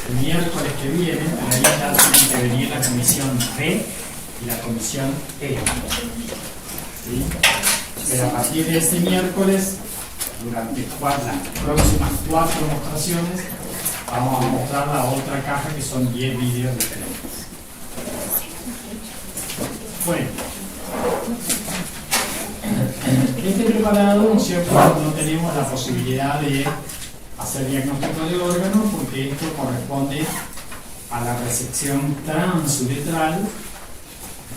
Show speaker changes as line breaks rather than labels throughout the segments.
el miércoles que viene, pero ahí ya tienen que venir la comisión B y la comisión E. ¿Sí? Pero a partir de este miércoles, durante las próximas 4 mostraciones, vamos a mostrar la otra caja que son 10 vídeos diferentes. Bueno, este preparado, ¿no es cierto?, no tenemos la posibilidad de hacer diagnóstico de órgano porque esto corresponde a la resección transuretral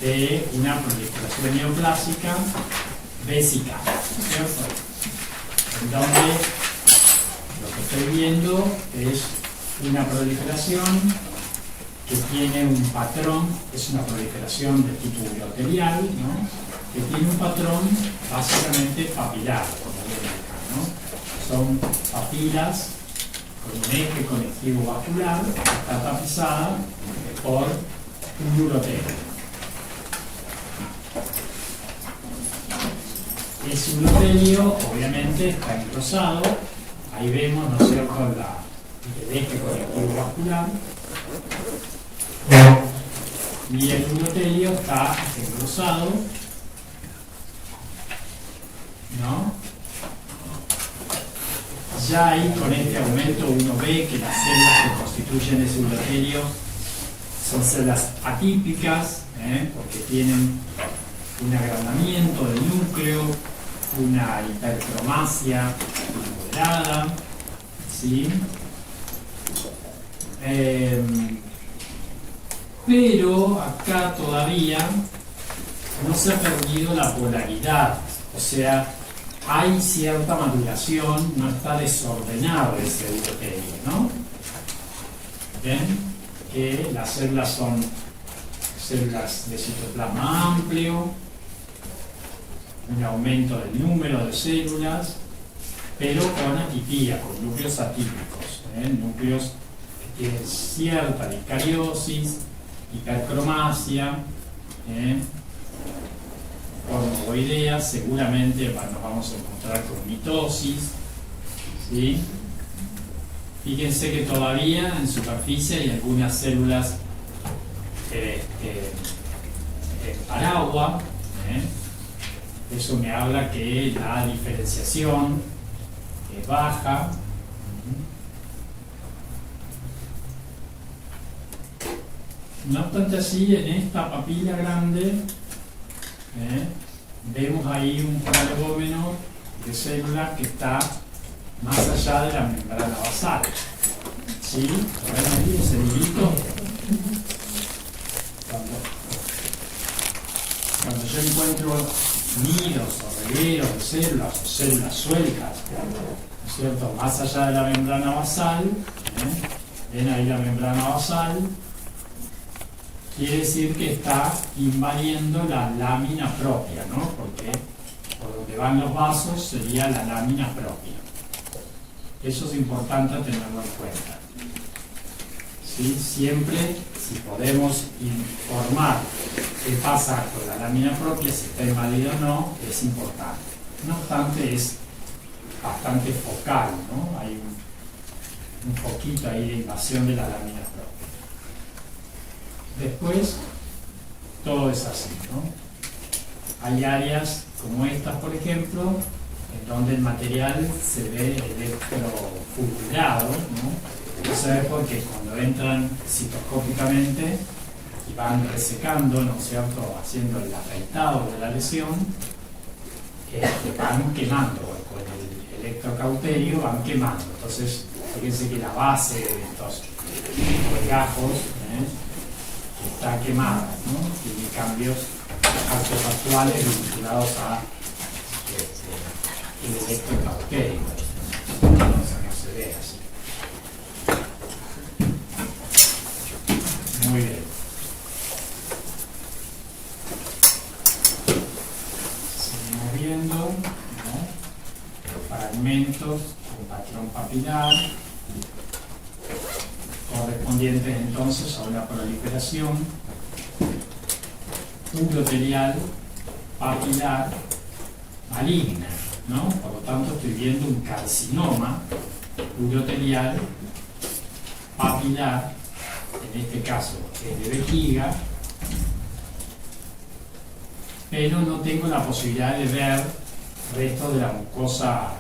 de una proliferación neoplásica vésica, ¿cierto? En donde lo que estoy viendo es una proliferación que tiene un patrón, es una proliferación de tipo uroterial, ¿no?, que tiene un patrón básicamente papilar, como ven acá, ¿no? Son papilas con un eje conectivo vascular que está tapizada por un urotelio. Ese urotelio obviamente está engrosado, ahí vemos, ¿no es cierto?, el eje conectivo vascular, y el urotelio está engrosado, ¿no? Ya ahí con este aumento uno ve que las células que constituyen ese urotelio son células atípicas, porque tienen un agrandamiento del núcleo, una hipercromasia moderada, ¿sí? Pero acá todavía no se ha perdido la polaridad, o sea, hay cierta maduración, no está desordenado ese urotelio, ¿no? ¿Ven? Que las células son células de citoplasma amplio, un aumento del número de células, pero con atipía, con núcleos atípicos, núcleos que tienen cierta discariosis, hipercromasia, formoidea, seguramente nos vamos a encontrar con mitosis, ¿sí? Fíjense que todavía en superficie hay algunas células paragua, eso me habla que la diferenciación es baja. No obstante así, en esta papila grande vemos ahí un prolegómeno de célula que está más allá de la membrana basal. ¿Sí? ¿Ven ahí ese hilito? Cuando yo encuentro nidos o regueros de células o células sueltas, ¿no es cierto?, más allá de la membrana basal, ven ahí la membrana basal, quiere decir que está invadiendo la lámina propia, ¿no? Porque por donde van los vasos sería la lámina propia. Eso es importante tenerlo en cuenta. ¿Sí? Siempre, si podemos informar qué pasa con la lámina propia, si está invadida o no, es importante. No obstante, es bastante focal, ¿no? Hay un poquito ahí de invasión de la lámina propia. Después, todo es así, ¿no? Hay áreas como estas, por ejemplo, en donde el material se ve electrofulgurado, ¿no? Eso es porque cuando entran citoscópicamente y van resecando, ¿no es cierto?, haciendo el afeitado de la lesión, van quemando, con el electrocauterio van quemando. Entonces, fíjense que la base de estos legajos está quemada, ¿no? Tiene cambios artefactuales vinculados a el electrocauterio. No se ve así. Muy bien. Seguimos viendo, ¿no?, fragmentos con patrón papilar correspondientes entonces a una proliferación uroterial papilar maligna, ¿no? Por lo tanto estoy viendo un carcinoma uroterial papilar papilar, en este caso es de vejiga, pero no tengo la posibilidad de ver restos de la mucosa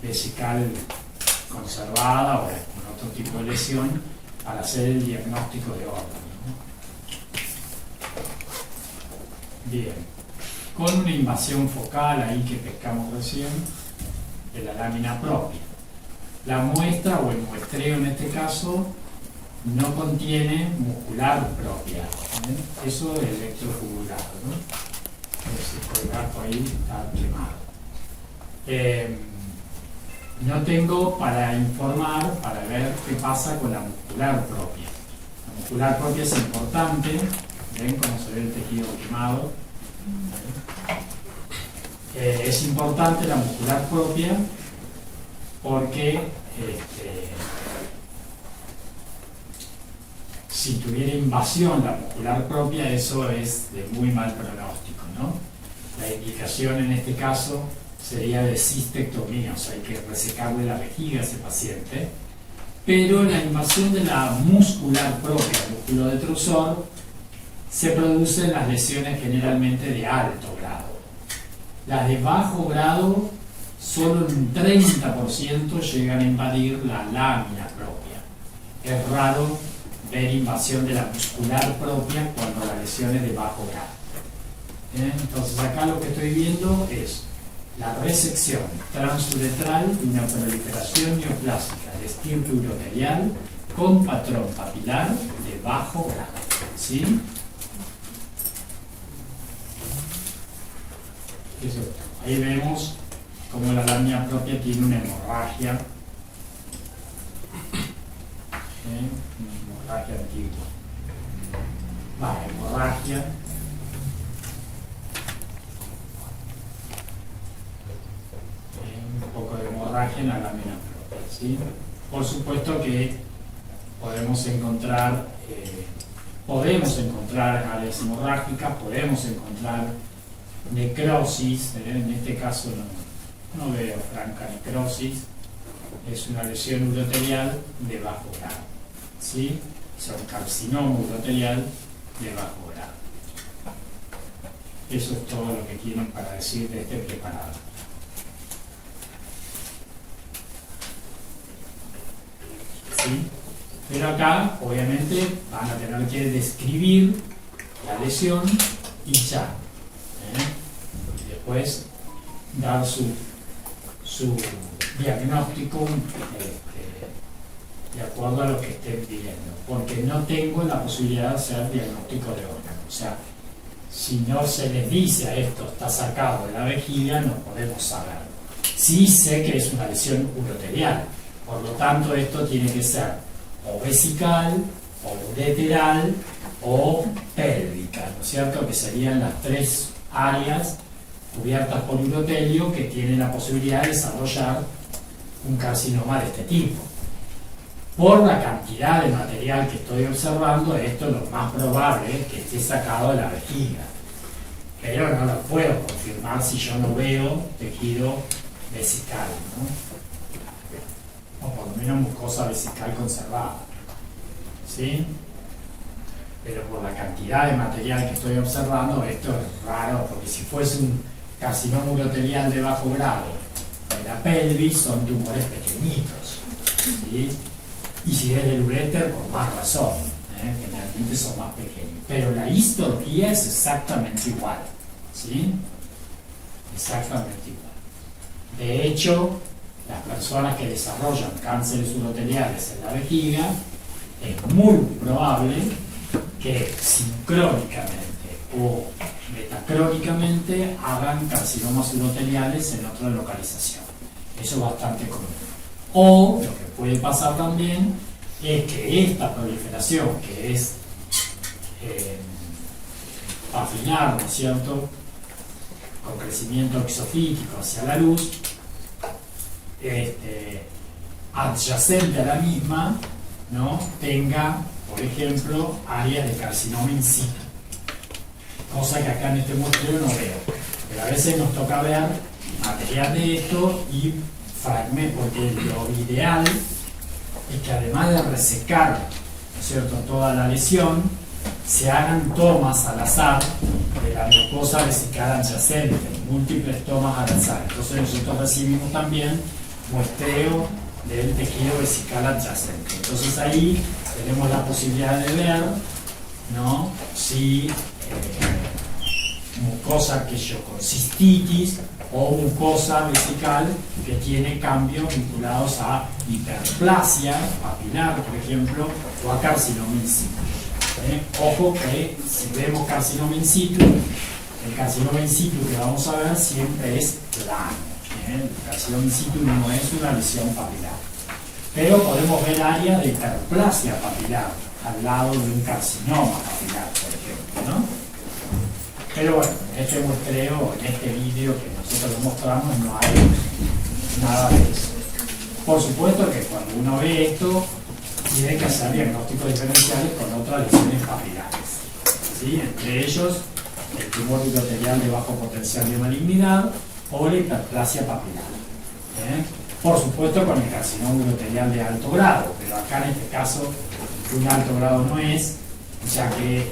vesical conservada o con otro tipo de lesión al hacer el diagnóstico de órgano, ¿no? Bien, con una invasión focal ahí que pescamos recién de la lámina propia. La muestra o el muestreo en este caso no contiene muscular propia, ¿eh? Eso es electrofugulado, ¿no? El gato ahí está quemado. No tengo para informar, para ver qué pasa con la muscular propia. La muscular propia es importante, ven cómo se ve el tejido quemado. Es importante la muscular propia porque si tuviera invasión la muscular propia, eso es de muy mal pronóstico, ¿no? La indicación en este caso sería de cistectomía, o sea, hay que resecarle la vejiga a ese paciente, pero la invasión de la muscular propia, el músculo detrusor, se produce en las lesiones generalmente de alto grado. Las de bajo grado, solo un 30% llegan a invadir la lámina propia. Es raro ver invasión de la muscular propia cuando la lesión es de bajo grado. Entonces acá lo que estoy viendo es la resección transuretral de una proliferación neoplásica de estirpe urotelial con patrón papilar de bajo grado. ¿Sí? Eso. Ahí vemos cómo la lámina propia tiene una hemorragia. Una hemorragia antigua. Hemorragia. Un poco de hemorragia en la lámina propia, ¿sí? Por supuesto que podemos encontrar áreas hemorrágicas, podemos encontrar necrosis, en este caso no veo franca necrosis, es una lesión urotelial de bajo grado, ¿sí? Es un carcinoma urotelial de bajo grado. Eso es todo lo que tienen para decir de este preparado. ¿Sí? Pero acá, obviamente, van a tener que describir la lesión y ya. Y después dar su diagnóstico de acuerdo a lo que estén viendo, porque no tengo la posibilidad de hacer diagnóstico de órgano. O sea, si no se les dice a esto está sacado de la vejiga, no podemos saberlo. Sí sé que es una lesión urotelial, por lo tanto esto tiene que ser o vesical, o ureteral, o pélvica, ¿no es cierto? Que serían las tres áreas cubiertas por urotelio que tienen la posibilidad de desarrollar un carcinoma de este tipo. Por la cantidad de material que estoy observando, esto es lo más probable que esté sacado de la vejiga. Pero no lo puedo confirmar si yo no veo tejido vesical, ¿no? O por lo menos mucosa vesical conservada. ¿Sí? Pero por la cantidad de material que estoy observando, esto es raro, porque si fuese un carcinoma urotelial de bajo grado de la pelvis, son tumores pequeñitos, ¿sí? Y si es del uréter, por más razón, generalmente son más pequeños. Pero la histología es exactamente igual, ¿sí? Exactamente igual. De hecho, las personas que desarrollan cánceres uroteliales en la vejiga, es muy probable que sincrónicamente o metacrónicamente hagan carcinomas uroteliales en otra localización. Eso es bastante común. O lo que puede pasar también es que esta proliferación, que es papilar, ¿no es cierto?, con crecimiento exofítico hacia la luz, adyacente a la misma, ¿no?, tenga, por ejemplo, áreas de carcinoma in situ, cosa que acá en este muestreo no veo, pero a veces nos toca ver material de esto y fragmentos, porque lo ideal es que además de resecar ¿cierto?, toda la lesión, se hagan tomas al azar de la mucosa vesical adyacente, múltiples tomas al azar. Entonces nosotros recibimos también muestreo del tejido vesical adyacente. Entonces ahí tenemos la posibilidad de ver, ¿no?, si mucosa que yo con cistitis o mucosa vesical que tiene cambios vinculados a hiperplasia papilar, por ejemplo, o a carcinoma in situ. Ojo que si vemos carcinoma in situ, el carcinoma in situ que vamos a ver siempre es plano. El carcinoma in situ no es una lesión papilar. Pero podemos ver áreas de hiperplasia papilar al lado de un carcinoma papilar, por ejemplo, ¿no? Pero bueno, en este muestreo, en este vídeo que nosotros lo mostramos, no hay nada de eso. Por supuesto que cuando uno ve esto, tiene que hacer diagnósticos diferenciales con otras lesiones papilares, ¿sí? Entre ellos, el tumor uroterial de bajo potencial de malignidad o la hiperplasia papilar. Por supuesto con el carcinoma uroterial de alto grado, pero acá en este caso un alto grado no es, ya que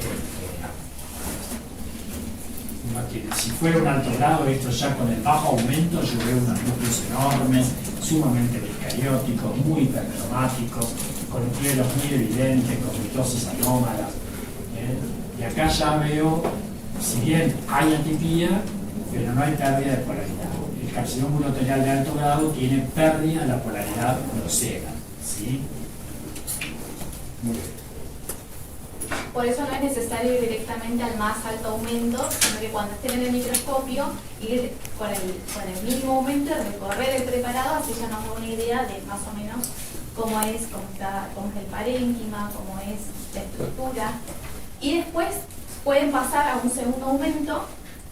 si fuera un alto grado, esto ya con el bajo aumento, yo veo unos núcleos enormes, sumamente eucarióticos, muy hipercromáticos, con nucleos muy evidentes, con mitosis anómalas. Y acá ya veo, si bien hay atipía, pero no hay pérdida de polaridad. El carcinoma uroterial de alto grado tiene pérdida de la polaridad grosera, ¿sí? Muy bien.
Por eso no es necesario ir directamente al más alto aumento, sino que cuando estén en el microscopio, ir con el mínimo aumento y recorrer el preparado, así ya nos da una idea de más o menos cómo es el parénquima, cómo es la estructura. Y después pueden pasar a un segundo aumento,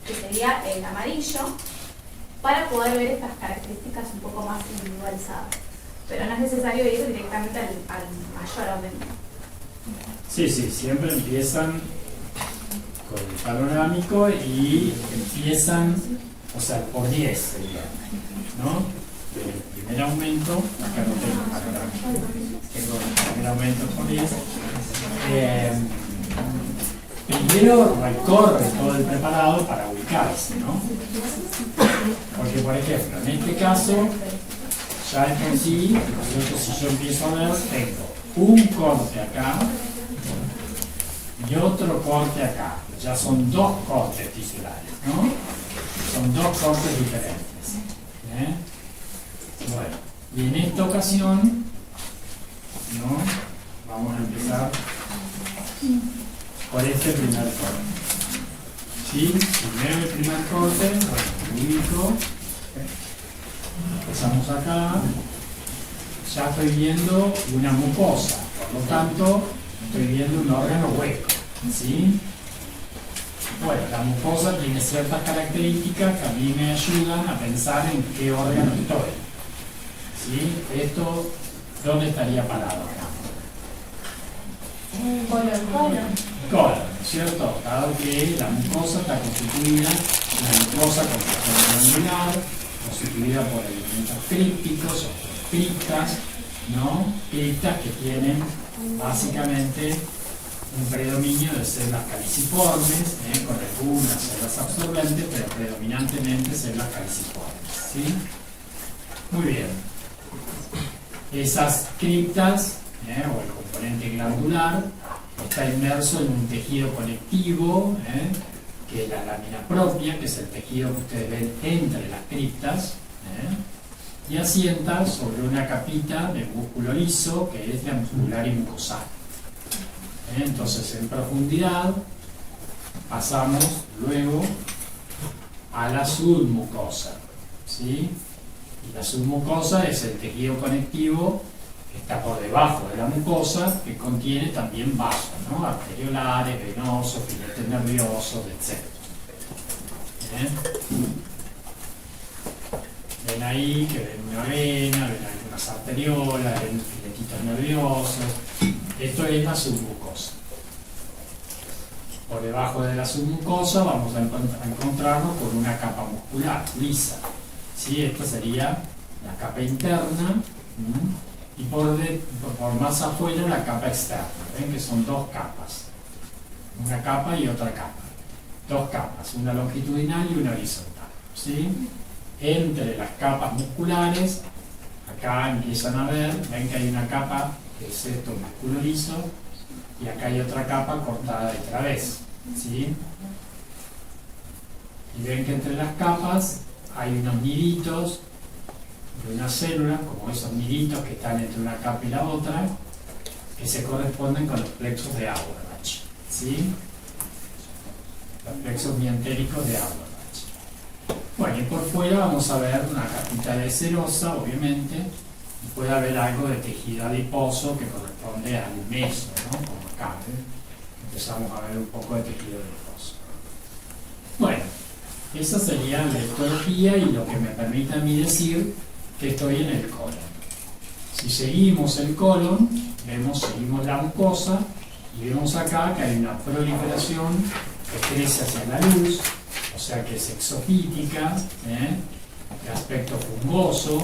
que sería el amarillo, para poder ver estas características un poco más individualizadas. Pero no es necesario ir directamente al mayor aumento.
Sí, siempre empiezan con el panorámico y empiezan, o sea, por 10 sería, ¿no? El primer aumento, acá no tengo panorámico, tengo el primer aumento por 10. Primero recorre todo el preparado para ubicarse, ¿no? Porque, por ejemplo, en este caso, ya de por sí, si yo empiezo a ver, tengo un corte acá y otro corte acá. Ya son dos cortes tisulares, ¿no? Son dos cortes diferentes. Bueno, y en esta ocasión, ¿no?, vamos a empezar por este primer corte. ¿Sí? Primero el primer corte, bueno, ubico. Empezamos acá. Ya estoy viendo una mucosa, por lo tanto estoy viendo un órgano hueco, ¿sí? Bueno, la mucosa tiene ciertas características que a mí me ayudan a pensar en qué órgano estoy, ¿sí? Esto, ¿dónde estaría parado acá? Colon, ¿cierto? Dado que la mucosa está constituida, una mucosa con forma glandular, constituida por elementos crípticos o criptas, ¿no? Criptas que tienen básicamente un predominio de células caliciformes, con algunas células absorbentes, pero predominantemente células caliciformes, ¿sí? Muy bien. Esas criptas, o el componente glandular, está inmerso en un tejido conectivo, que es la lámina propia, que es el tejido que ustedes ven entre las criptas, y asienta sobre una capita de músculo liso que es la muscular y mucosal. Entonces, en profundidad pasamos luego a la submucosa, ¿sí? Y la submucosa es el tejido conectivo que está por debajo de la mucosa, que contiene también vasos, ¿no? Arteriolares, venosos, filetes nerviosos, etc. Ven ahí que ven una vena, ven algunas arteriolas, ven filetitos nerviosos. Esto es la submucosa. Por debajo de la submucosa vamos a encontrarnos con una capa muscular lisa, ¿sí? Esta sería la capa interna, y por más afuera la capa externa. ¿Ven que son dos capas? Una capa y otra capa. Dos capas, una longitudinal y una horizontal. ¿Sí? Entre las capas musculares, acá empiezan a ver, ven que hay una capa que es esto, músculo liso, y acá hay otra capa cortada de través. ¿Sí? Y ven que entre las capas hay unos niritos de una célula, como esos niritos que están entre una capa y la otra, que se corresponden con los plexos de Auerbach. ¿Sí? Los plexos mientéricos de Auerbach. Bueno, y por fuera vamos a ver una capita de serosa, obviamente, y puede haber algo de tejido adiposo que corresponde al meso, ¿no? Como acá, empezamos a ver un poco de tejido adiposo. Bueno, esa sería la histología y lo que me permite a mí decir que estoy en el colon. Si seguimos el colon, seguimos la mucosa y vemos acá que hay una proliferación que crece hacia la luz, o sea que es exofítica, de aspecto fungoso.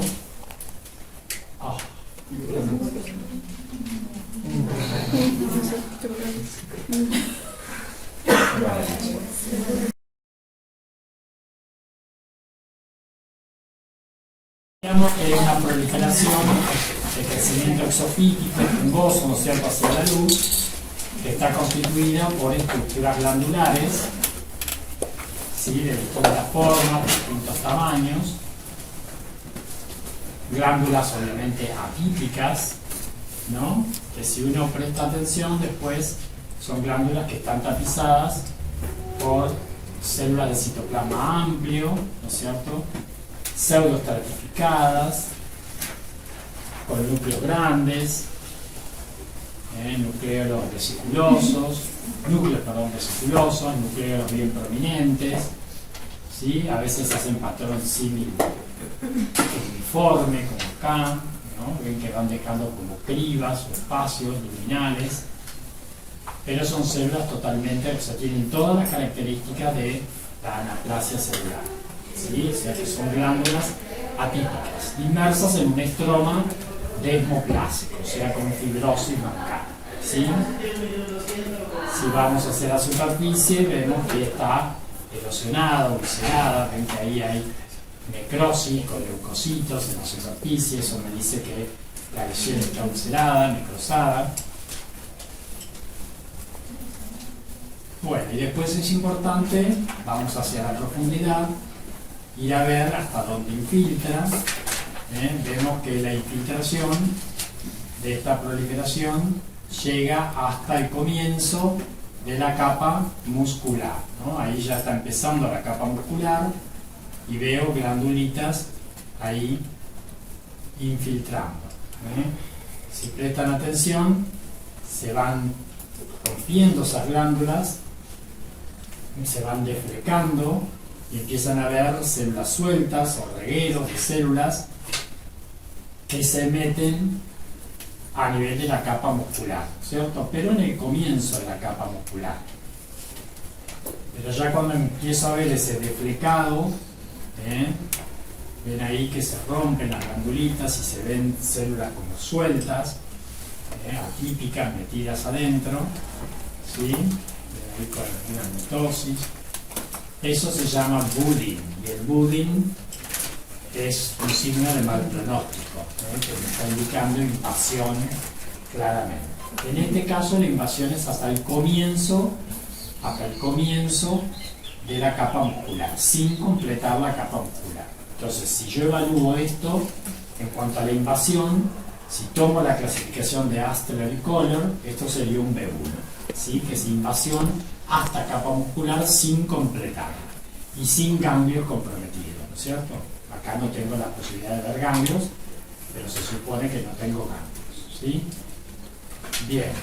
Digamos que hay una proliferación de crecimiento exofítico, fungoso, ¿no es cierto?, hacia la luz, que está constituida por estructuras glandulares, ¿sí?, de distintas formas, de distintos tamaños, glándulas obviamente atípicas, ¿no?, que si uno presta atención después son glándulas que están tapizadas por células de citoplasma amplio, ¿no es cierto?, pseudoestratificadas, con núcleos grandes, núcleos vesiculosos, núcleos bien prominentes, ¿sí? A veces hacen patrón símil uniforme, como acá, ¿no? Ven que van dejando como cribas o espacios luminales, pero son células totalmente, o sea, tienen todas las características de la anaplasia celular. ¿Sí? O sea que son glándulas atípicas, inmersas en un estroma desmoplásico, o sea, con fibrosis marcada. ¿Sí? Si vamos hacia la superficie, vemos que está erosionada, ulcerada, ven que ahí hay necrosis con leucocitos en la superficie, eso me dice que la lesión está ulcerada, necrosada. Bueno, y después es importante, vamos hacia la profundidad, ir a ver hasta dónde infiltra. Vemos que la infiltración de esta proliferación llega hasta el comienzo de la capa muscular, ¿no? Ahí ya está empezando la capa muscular y veo glandulitas ahí infiltrando. Si prestan atención, se van rompiendo esas glándulas, se van deflecando y empiezan a ver células sueltas o regueros de células que se meten a nivel de la capa muscular, ¿cierto? Pero en el comienzo de la capa muscular. Pero ya cuando empiezo a ver ese deflecado, ven ahí que se rompen las glandulitas y se ven células como sueltas, atípicas, metidas adentro, ¿sí? Ahí con una mitosis. Eso se llama budding, y el budding es un signo de mal pronóstico, que me está indicando invasión claramente. En este caso la invasión es hasta el comienzo de la capa muscular, sin completar la capa muscular. Entonces, si yo evalúo esto en cuanto a la invasión, si tomo la clasificación de Astler y Kohler, esto sería un B1, ¿sí? Que es invasión hasta capa muscular sin completarla y sin ganglios comprometidos, ¿no es cierto? Acá no tengo la posibilidad de ver ganglios, pero se supone que no tengo ganglios, ¿sí? Bien,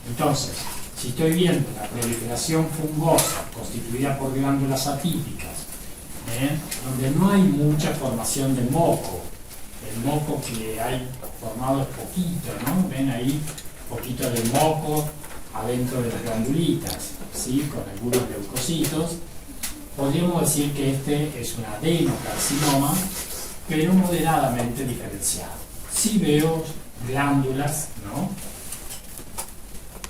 entonces, si estoy viendo la proliferación fungosa constituida por glándulas atípicas, donde no hay mucha formación de moco, el moco que hay formado es poquito, ¿no? Ven ahí poquito de moco adentro de las glandulitas, ¿sí? Con algunos leucocitos. Podríamos decir que este es un adenocarcinoma, pero moderadamente diferenciado. Sí veo glándulas, ¿no?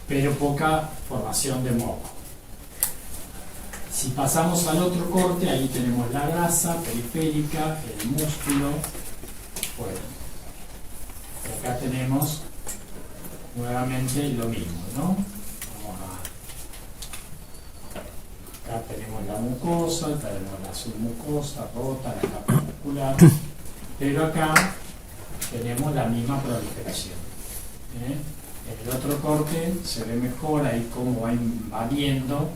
Pero poca formación de moco. Si pasamos al otro corte, ahí tenemos la grasa periférica, el músculo, bueno, y acá tenemos nuevamente lo mismo, ¿no? Acá tenemos la mucosa, tenemos la submucosa rota, la capa muscular, pero acá tenemos la misma proliferación. En el otro corte se ve mejor ahí cómo va invadiendo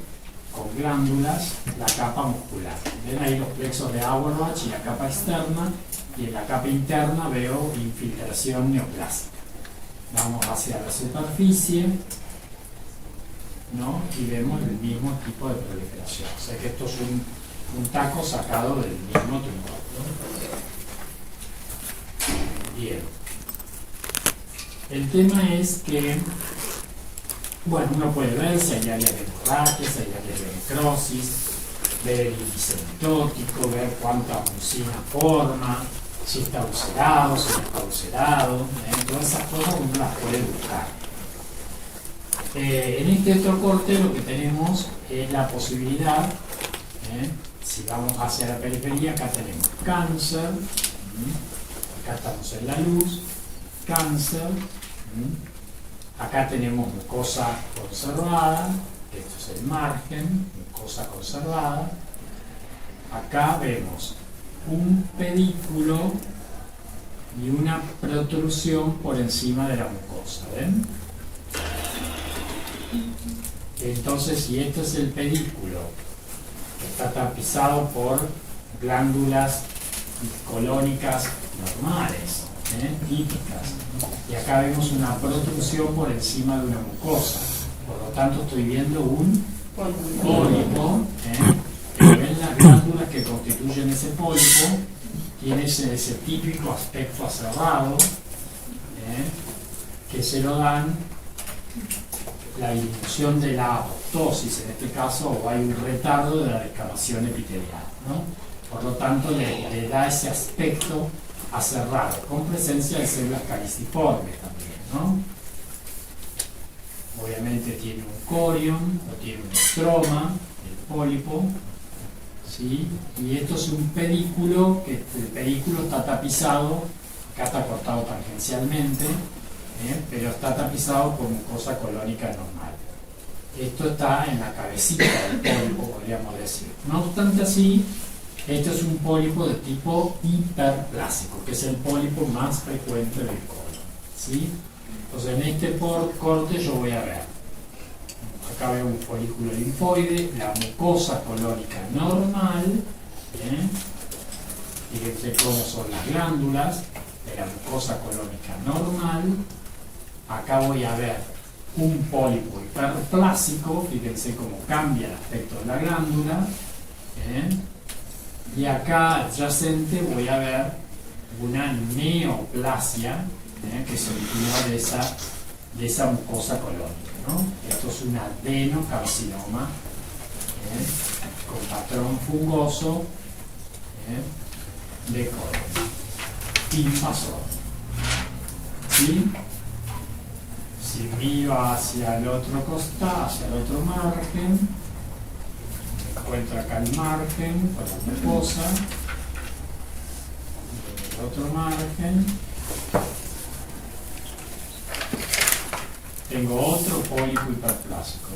con glándulas la capa muscular. Ven ahí los plexos de Auerbach y la capa externa, y en la capa interna veo infiltración neoplástica. Vamos hacia la superficie, ¿no? Y vemos el mismo tipo de proliferación. O sea que esto es un taco sacado del mismo tumor, ¿no? Bien. El tema es que, bueno, uno puede ver si hay áreas de hemorragia, si hay áreas de necrosis, ver el índice mitótico, ver cuánta mucina forma, si está ulcerado, si no está ulcerado, todas esas cosas uno las puede buscar. En este otro corte lo que tenemos es la posibilidad, si vamos hacia la periferia, acá tenemos cáncer, acá estamos en la luz, cáncer, acá tenemos mucosa conservada, esto es el margen, mucosa conservada, acá vemos un pedículo y una protrusión por encima de la mucosa, ¿ven? Entonces, si este es el pedículo, que está tapizado por glándulas colónicas normales, típicas, y acá vemos una protrusión por encima de una mucosa, por lo tanto estoy viendo un pólipo, pero ven las glándulas que constituyen ese pólipo, tiene ese típico aspecto aserrado, que se lo dan la disminución de la apoptosis, en este caso, o hay un retardo de la descamación epitelial, ¿no? Por lo tanto, le da ese aspecto aserrado, con presencia de células caliciformes también, ¿no? Obviamente tiene un corion, o tiene un estroma, el pólipo, ¿sí? Y esto es un pedículo, que el pedículo está tapizado, acá está cortado tangencialmente, pero está tapizado por mucosa colónica normal. Esto está en la cabecita del pólipo, podríamos decir. No obstante así, este es un pólipo de tipo hiperplásico, que es el pólipo más frecuente del colon, ¿sí? Entonces, en este corte yo voy a ver, acá veo un folículo linfoide, la mucosa colónica normal, fíjense cómo son las glándulas de la mucosa colónica normal. Acá voy a ver un pólipo hiperplásico, fíjense cómo cambia el aspecto de la glándula, y acá adyacente voy a ver una neoplasia, que se origina de esa mucosa colónica, ¿no? Esto es un adenocarcinoma, con patrón fungoso, de colon, invasor, ¿sí? Si miro hacia el otro costado, hacia el otro margen, me encuentro acá el margen con la mucosa, el otro margen, tengo otro pólipo hiperplásico,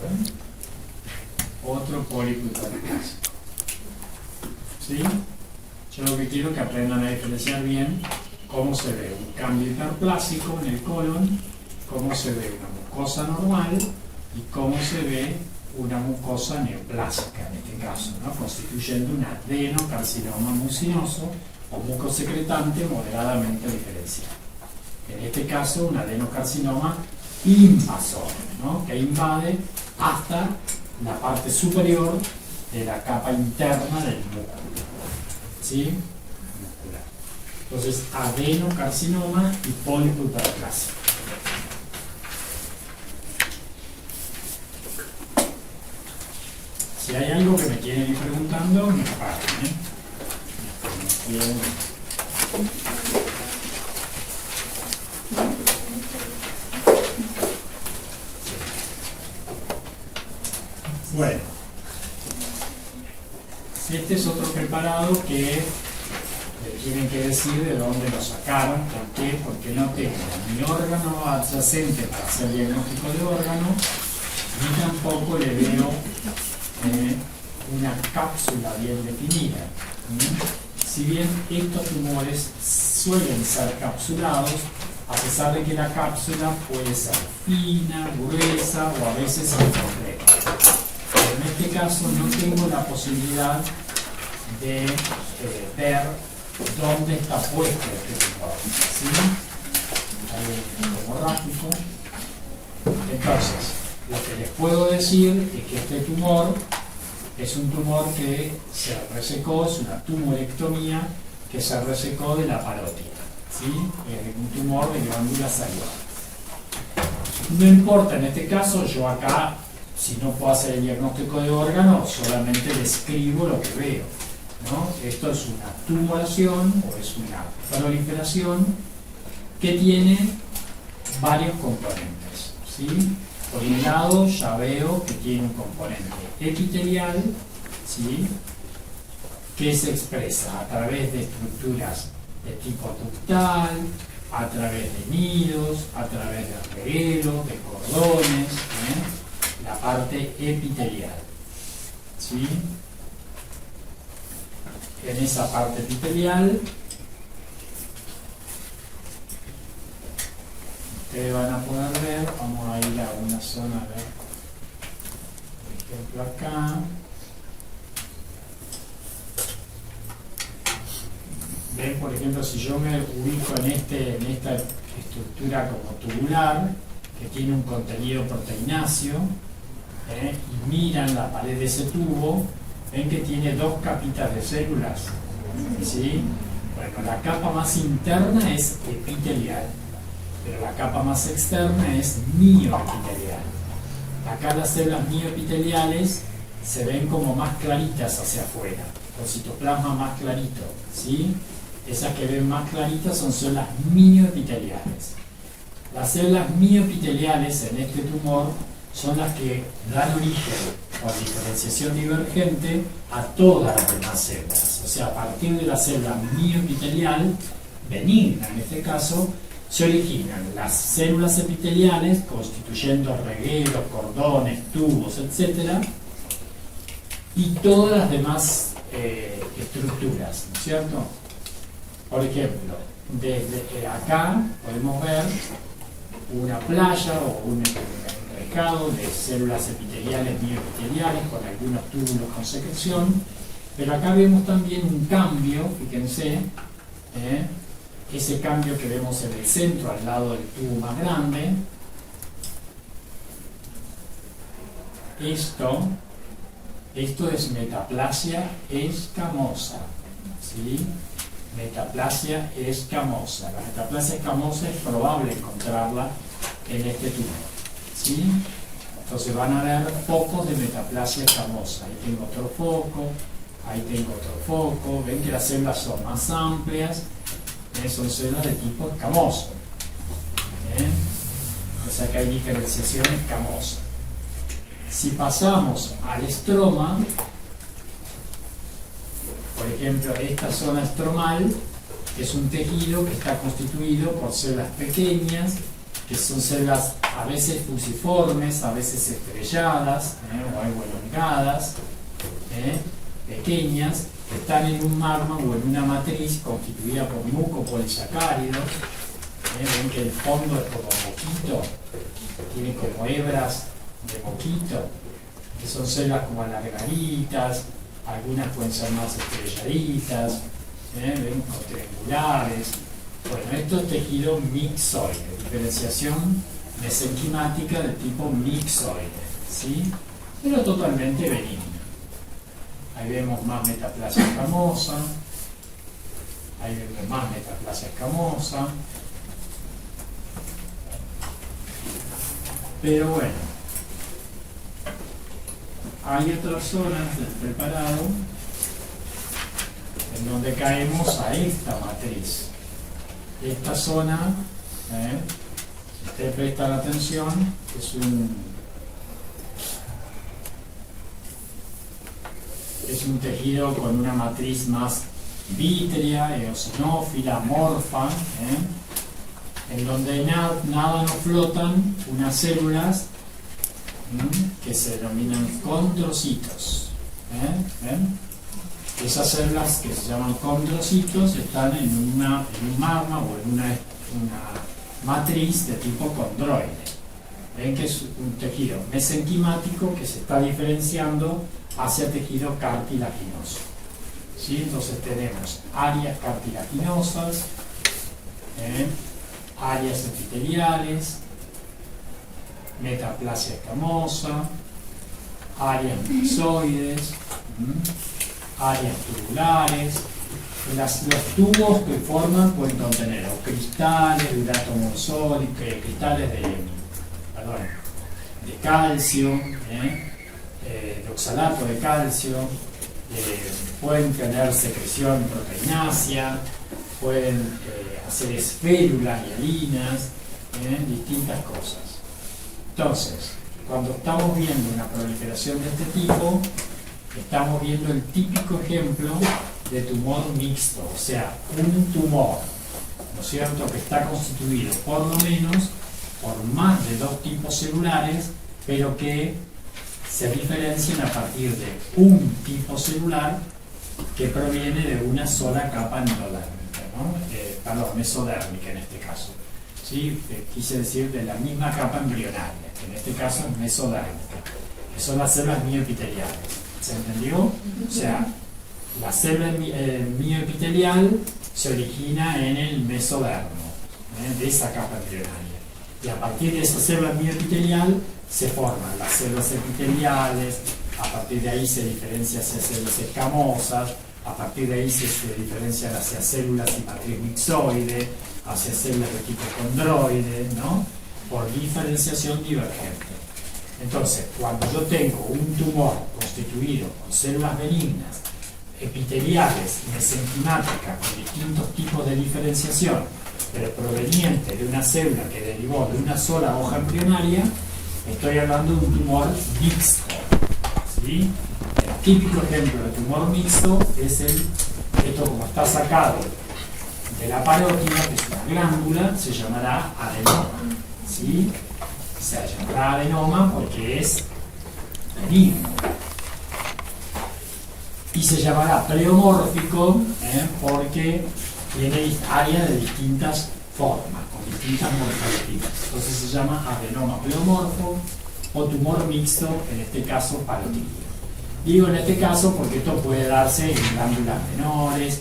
otro pólipo hiperplásico, ¿sí? Yo lo que quiero es que aprendan a diferenciar bien cómo se ve un cambio hiperplásico en el colon, cómo se ve una mucosa normal y cómo se ve una mucosa neoplásica, en este caso, ¿no? Constituyendo un adenocarcinoma mucinoso o mucosecretante moderadamente diferenciado. En este caso, un adenocarcinoma invasor, ¿no? Que invade hasta la parte superior de la capa interna del músculo, ¿sí? Muscular. Entonces, adenocarcinoma y pólipo hiperplásico. Si hay algo que me quieren ir preguntando, me paren, Bueno, este es otro preparado que tienen que decir de dónde lo sacaron. ¿Por qué? Porque no tengo ni órgano adyacente para hacer diagnóstico de órgano, ni tampoco le veo una cápsula bien definida. Si bien estos tumores suelen ser capsulados, a pesar de que la cápsula puede ser fina, gruesa o a veces incompleta. Pero en este caso no tengo la posibilidad de ver dónde está puesto este tumor. ¿Sí? Hay un hemorrágico. Entonces, lo que les puedo decir es que este tumor es un tumor que se resecó, es una tumorectomía que se resecó de la parótida. ¿Sí? Es un tumor de glándula salivar. No importa, en este caso, yo acá, si no puedo hacer el diagnóstico de órgano, solamente describo lo que veo, ¿no? Esto es una tumoración o es una proliferación que tiene varios componentes. ¿Sí? Por un lado, ya veo que tiene un componente epitelial, ¿sí? Que se expresa a través de estructuras de tipo ductal, a través de nidos, a través de regueros, de cordones, la parte epitelial. ¿Sí? En esa parte epitelial ustedes van a poder ver, vamos a ir a una zona, a ver, por ejemplo acá. Ven, por ejemplo, si yo me ubico en esta estructura como tubular, que tiene un contenido proteináceo, y miran la pared de ese tubo, ven que tiene dos capitas de células. ¿Sí? Bueno, la capa más interna es epitelial, pero la capa más externa es mioepitelial. Acá las células mioepiteliales se ven como más claritas hacia afuera, con citoplasma más clarito. ¿Sí? Esas que ven más claritas son células mioepiteliales. Las células mioepiteliales en este tumor son las que dan origen, por diferenciación divergente, a todas las demás células. O sea, a partir de la célula mioepitelial, benigna en este caso, se originan las células epiteliales, constituyendo regueros, cordones, tubos, etc. Y todas las demás estructuras, ¿no es cierto? Por ejemplo, desde acá podemos ver una playa o un enrejado de células epiteliales, mioepiteliales, con algunos túbulos con secreción, pero acá vemos también un cambio, fíjense, ese cambio que vemos en el centro, al lado del tubo más grande. Esto es metaplasia escamosa, ¿sí? Metaplasia escamosa. La metaplasia escamosa es probable encontrarla en este tumor, ¿sí? Entonces van a ver focos de metaplasia escamosa. Ahí tengo otro foco, ahí tengo otro foco. Ven que las células son más amplias, son células de tipo escamoso. O sea que hay diferenciación escamosa. Si pasamos al estroma, por ejemplo, esta zona estromal es un tejido que está constituido por células pequeñas, que son células a veces fusiformes, a veces estrelladas o algo elongadas, pequeñas, que están en un marma o en una matriz constituida por mucopolisacáridos. Ven que el fondo es como moquito, tiene como hebras de moquito, que son células como alargaditas, algunas pueden ser más estrelladitas, ven, o triangulares. Bueno, esto es tejido mixoide, diferenciación mesenquimática de tipo mixoide, ¿sí? Pero totalmente benigna. Ahí vemos más metaplasia escamosa, ahí vemos más metaplasia escamosa. Pero bueno, hay otras zonas del preparado en donde caemos a esta matriz. Esta zona, si ustedes prestan atención, es es un tejido con una matriz más vítrea, eosinófila, amorfa, en donde nada no flotan unas células que se denominan condrocitos. ¿Ven? Esas células que se llaman condrocitos están en un magma o en una matriz de tipo condroide. Ven que es un tejido mesenquimático que se está diferenciando hacia tejido cartilaginoso. ¿Sí? Entonces tenemos áreas cartilaginosas, áreas epiteliales, metaplasia escamosa, áreas mixoides, áreas tubulares. Los tubos que forman pueden contener o cristales de urato sólido, cristales de calcio, de oxalato de calcio, pueden tener secreción proteinácea, pueden hacer esférulas hialinas, distintas cosas. Entonces, cuando estamos viendo una proliferación de este tipo, estamos viendo el típico ejemplo de tumor mixto, o sea, un tumor, ¿no es cierto?, que está constituido por lo menos por más de dos tipos celulares, pero que se diferencian a partir de un tipo celular que proviene de una sola capa endodérmica, ¿no? Mesodérmica en este caso. ¿Sí? Quise decir de la misma capa embrionaria, que en este caso es mesodérmica, que son las células mioepiteliales. ¿Se entendió? O sea, la célula mioepitelial se origina en el mesodermo, de esa capa embrionaria. Y a partir de esa célula mioepitelial se forman las células epiteliales, a partir de ahí se diferencia hacia células escamosas, a partir de ahí se diferencian hacia células y matriz mixoide, hacia células de tipo condroide, ¿no? Por diferenciación divergente. Entonces, cuando yo tengo un tumor constituido con células benignas, epiteliales y mesenquimáticas con distintos tipos de diferenciación, pero proveniente de una célula que derivó de una sola hoja embrionaria, estoy hablando de un tumor mixto. ¿Sí? El típico ejemplo de tumor mixto es esto como está sacado de la parótida, que es una glándula, se llamará adenoma. ¿Sí? Se llamará adenoma porque es benigno. Y se llamará pleomórfico porque tiene áreas de distintas formas, con distintas morfologías. Entonces se llama adenoma pleomorfo o tumor mixto, en este caso parotídeo. Digo en este caso porque esto puede darse en glándulas menores,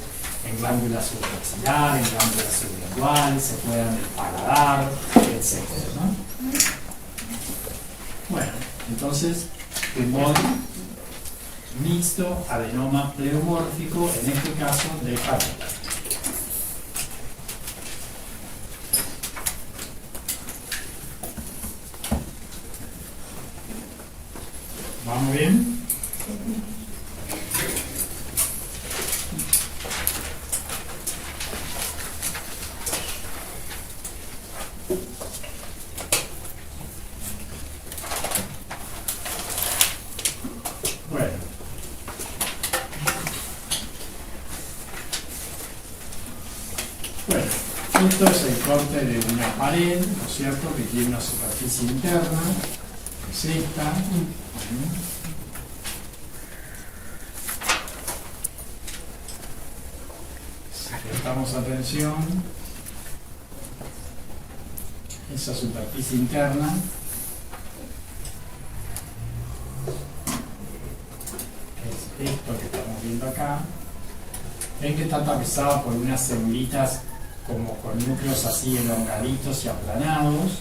en glándulas submaxilares, en glándulas sublinguales, se puede dar en el paladar, etc., ¿no? Bueno, entonces, tumor mixto, adenoma pleomórfico, en este caso de parótida. ¿Vamos bien? Esto es el corte de una pared, ¿no es cierto?, que tiene una superficie interna, es esta. Si prestamos atención, esa superficie interna es esto que estamos viendo acá. Ven que está atravesada por unas celulitas como con núcleos así elongaditos y aplanados,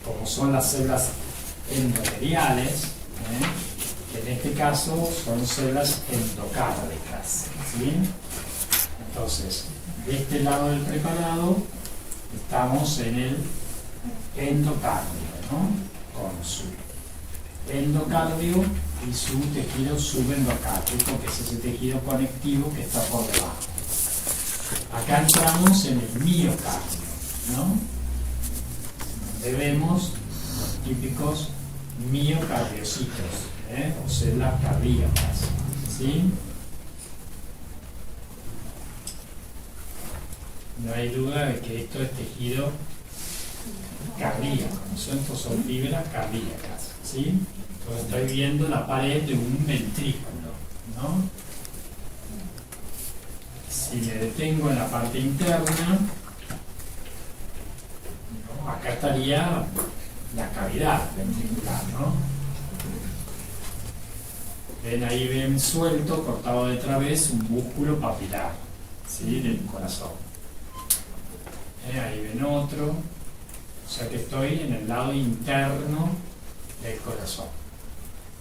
como son las células endoteliales, que en este caso son células endocárdicas, ¿sí? Entonces, de este lado del preparado estamos en el endocardio, ¿no? Con su endocardio y su tejido subendocárdico, que es ese tejido conectivo que está por debajo. Acá entramos en el miocardio, ¿no? Donde vemos los típicos miocardiocitos. o células cardíacas, ¿sí? No hay duda de que esto es tejido cardíaco, ¿no es cierto? Son fibras cardíacas, ¿sí? Entonces estoy viendo la pared de un ventrículo, ¿no? Si me detengo en la parte interna, ¿no? Acá estaría la cavidad ventricular, ¿no? Ven ahí, ven suelto, cortado de través, un músculo papilar, ¿sí? Del corazón. Ahí ven otro, o sea que estoy en el lado interno del corazón.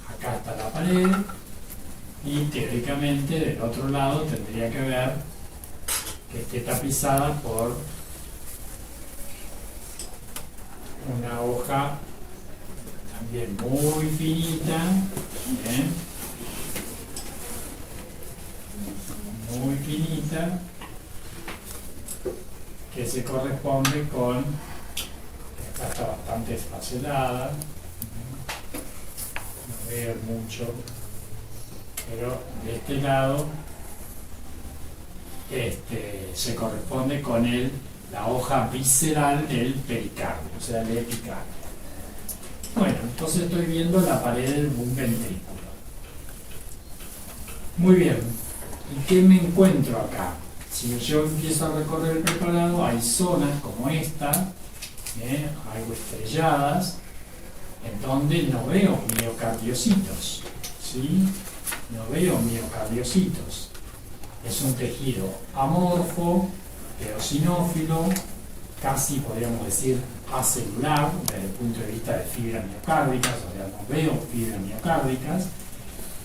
Acá está la pared y teóricamente del otro lado tendría que ver que esté tapizada por una hoja también muy finita, muy finita, que se corresponde con, esta está bastante esfacelada, no veo mucho, pero de este lado se corresponde con la hoja visceral del pericardio, o sea, el epicardio. Bueno, entonces estoy viendo la pared de un ventrículo. Muy bien, ¿y qué me encuentro acá? Si yo empiezo a recorrer el preparado, hay zonas como esta, algo estrelladas, en donde no veo miocardiocitos, ¿sí? No veo miocardiocitos. Es un tejido amorfo, eosinófilo, casi podríamos decir acelular, desde el punto de vista de fibras miocárdicas, o sea, no veo fibras miocárdicas,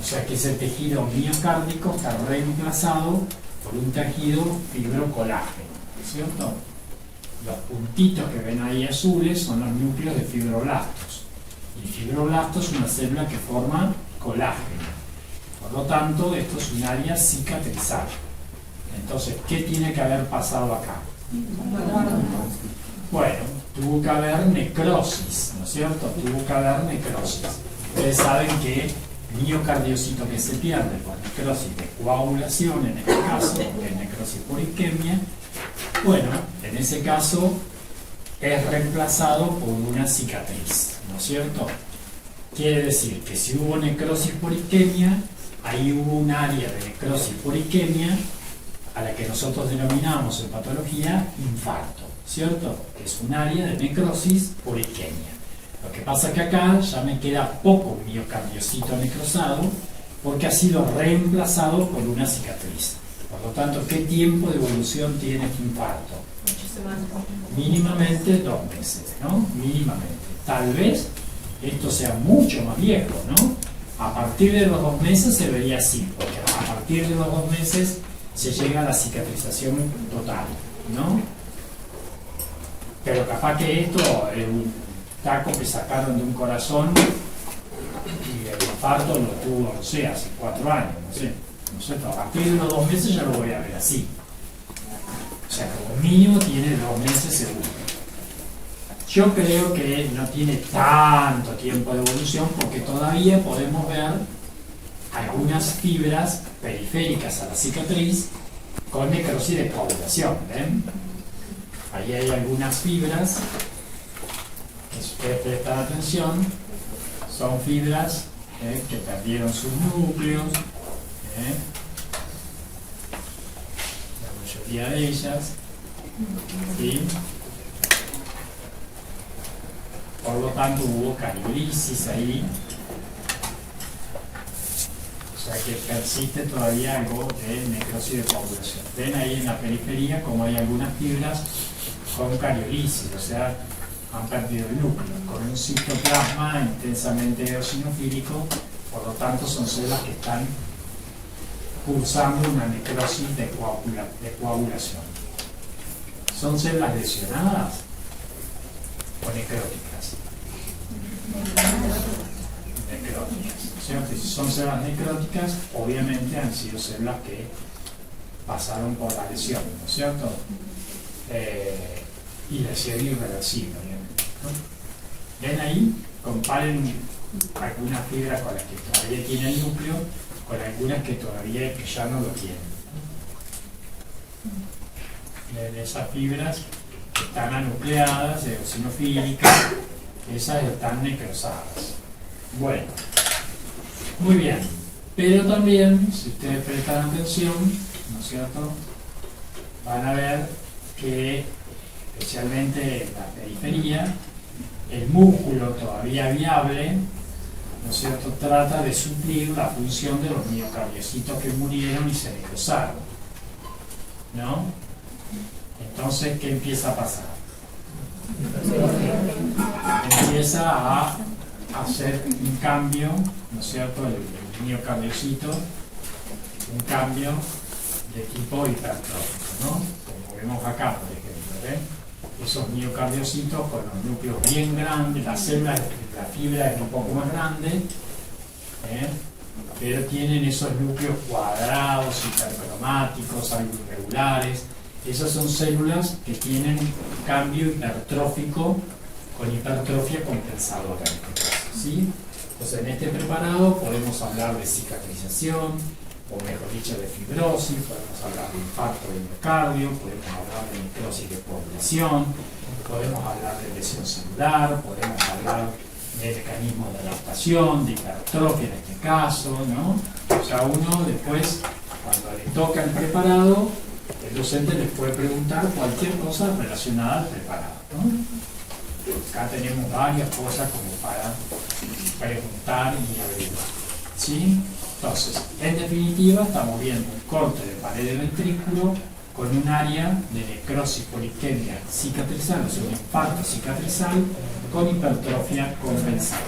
o sea que ese tejido miocárdico está reemplazado por un tejido fibrocolágeno, ¿cierto? Los puntitos que ven ahí azules son los núcleos de fibroblastos. Y el fibroblasto es una célula que forma colágeno. Por lo tanto, esto es un área cicatrizal. Entonces, ¿qué tiene que haber pasado acá? Bueno, tuvo que haber necrosis, ¿no es cierto? Tuvo que haber necrosis. Ustedes saben que el miocardiocito que se pierde por necrosis de coagulación, en este caso, que es necrosis por isquemia, bueno, en ese caso es reemplazado por una cicatriz, ¿no es cierto? Quiere decir que si hubo necrosis por isquemia, ahí hubo un área de necrosis por isquemia a la que nosotros denominamos en patología infarto, ¿cierto? Que es un área de necrosis por isquemia. Lo que pasa es que acá ya me queda poco miocardiocito necrosado porque ha sido reemplazado por una cicatriz. Por lo tanto, ¿qué tiempo de evolución tiene este infarto? Mínimamente 2 meses, ¿no? Mínimamente. Tal vez esto sea mucho más viejo, ¿no? A partir de los 2 meses se vería así, porque a partir de los 2 meses se llega a la cicatrización total, ¿no? Pero capaz que esto es un taco que sacaron de un corazón y el infarto lo tuvo, no sé, hace 4 años, no sé. ¿No es cierto? A partir de los 2 meses ya lo voy a ver así. O sea, como mínimo tiene 2 meses seguro. Yo creo que no tiene tanto tiempo de evolución porque todavía podemos ver algunas fibras periféricas a la cicatriz con necrosis de coagulación, ¿ven? Ahí hay algunas fibras que si ustedes prestan atención son fibras que perdieron sus núcleos, la mayoría de ellas, ¿sí? Por lo tanto hubo cariolisis ahí, o sea que persiste todavía algo de necrosis de coagulación. Ven ahí en la periferia como hay algunas fibras con cariolisis, o sea, han perdido el núcleo, con un citoplasma intensamente eosinofílico, por lo tanto son células que están cursando una necrosis de coagulación. ¿Son células lesionadas o necróticas? Necróticas, ¿cierto? Si son células necróticas, obviamente han sido células que pasaron por la lesión, ¿no es cierto? Y lesión irreversible, obviamente, ¿no? Ven ahí, comparen algunas fibras con las que todavía tiene el núcleo, con algunas que todavía ya no lo tienen. Esas fibras están anucleadas, eosinofílicas, esas están necrosadas. Bueno, muy bien. Pero también, si ustedes prestan atención, ¿no es cierto?, van a ver que, especialmente en la periferia, el músculo todavía viable, ¿no es cierto?, trata de suplir la función de los miocardiocitos que murieron y se necrosaron, ¿no? Entonces, ¿qué empieza a pasar? Empieza a hacer un cambio, ¿no es cierto?, el miocardiocito, un cambio de tipo hipertrófico, ¿no? Como vemos acá, por ejemplo, ¿ven? Esos miocardiocitos con los núcleos bien grandes, la fibra es un poco más grande, pero tienen esos núcleos cuadrados, hipercromáticos, algo irregulares. Esas son células que tienen cambio hipertrófico con hipertrofia compensadora, en este caso, ¿sí? Entonces, en este preparado podemos hablar de cicatrización, o mejor dicho, de fibrosis, podemos hablar de infarto de miocardio, podemos hablar de necrosis de población, podemos hablar de lesión celular, podemos hablar de mecanismos de adaptación, de hipertrofia en este caso, ¿no? O sea, uno después, cuando le toca el preparado, el docente les puede preguntar cualquier cosa relacionada al preparado, ¿no? Acá tenemos varias cosas como para preguntar y averiguar, ¿sí? Entonces, en definitiva, estamos viendo un corte de pared de ventrículo con un área de necrosis poliquémica cicatrizal, o sea, un infarto cicatrizal con hipertrofia compensada.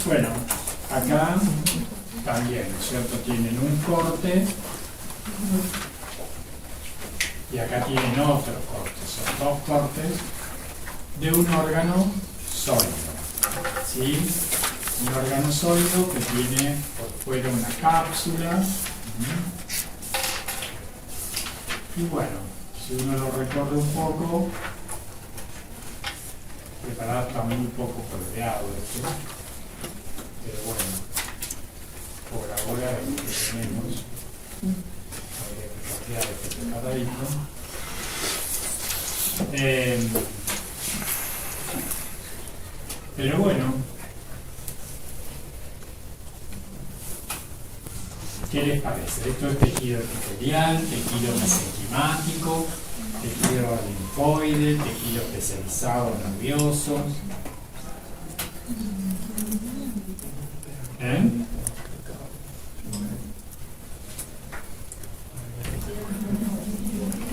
Bueno, acá también, ¿no es cierto?, tienen un corte y acá tienen otros cortes, son dos cortes de un órgano sólido, ¿sí? Un órgano sólido que tiene por fuera una cápsula, y bueno, si uno lo recorre un poco, preparado está muy poco coloreado esto, pero bueno, por ahora es lo que tenemos. Habría que copiar este preparadito. Pero bueno, ¿qué les parece? Esto es tejido epitelial, tejido mesenquimático, tejido linfoide, tejido especializado nervioso.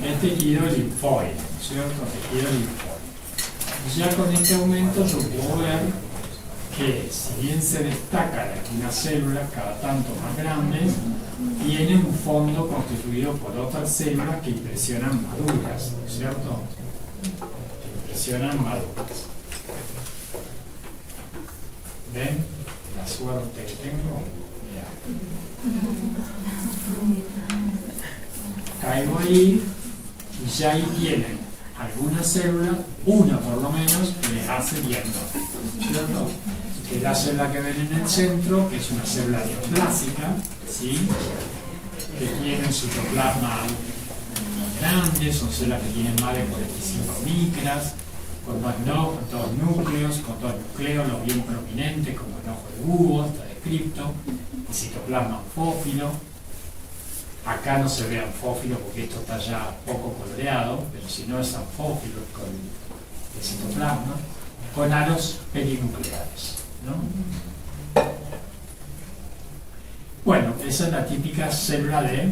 Es tejido linfoide, ¿cierto? Tejido linfoide. Ya con este aumento yo puedo ver que, si bien se destaca de algunas células cada tanto más grandes, tiene un fondo constituido por otras células que impresionan maduras, ¿cierto? Que impresionan maduras. ¿Ven la suerte que tengo? Mirá. Caigo ahí y ya ahí tienen algunas células, una por lo menos, que les hace viendo, ¿cierto? Que es la célula que ven en el centro, que es una célula neoplásica, ¿sí?, que tiene un citoplasma grande, son células que tienen más de 45 micras, con dos núcleos, con dos nucleolos bien prominentes, como el ojo de búho, está descrito, el citoplasma anfófilo. Acá no se ve anfófilo porque esto está ya poco coloreado, pero si no es anfófilo con el citoplasma, con aros perinucleares, ¿no? Bueno, esa es la típica célula de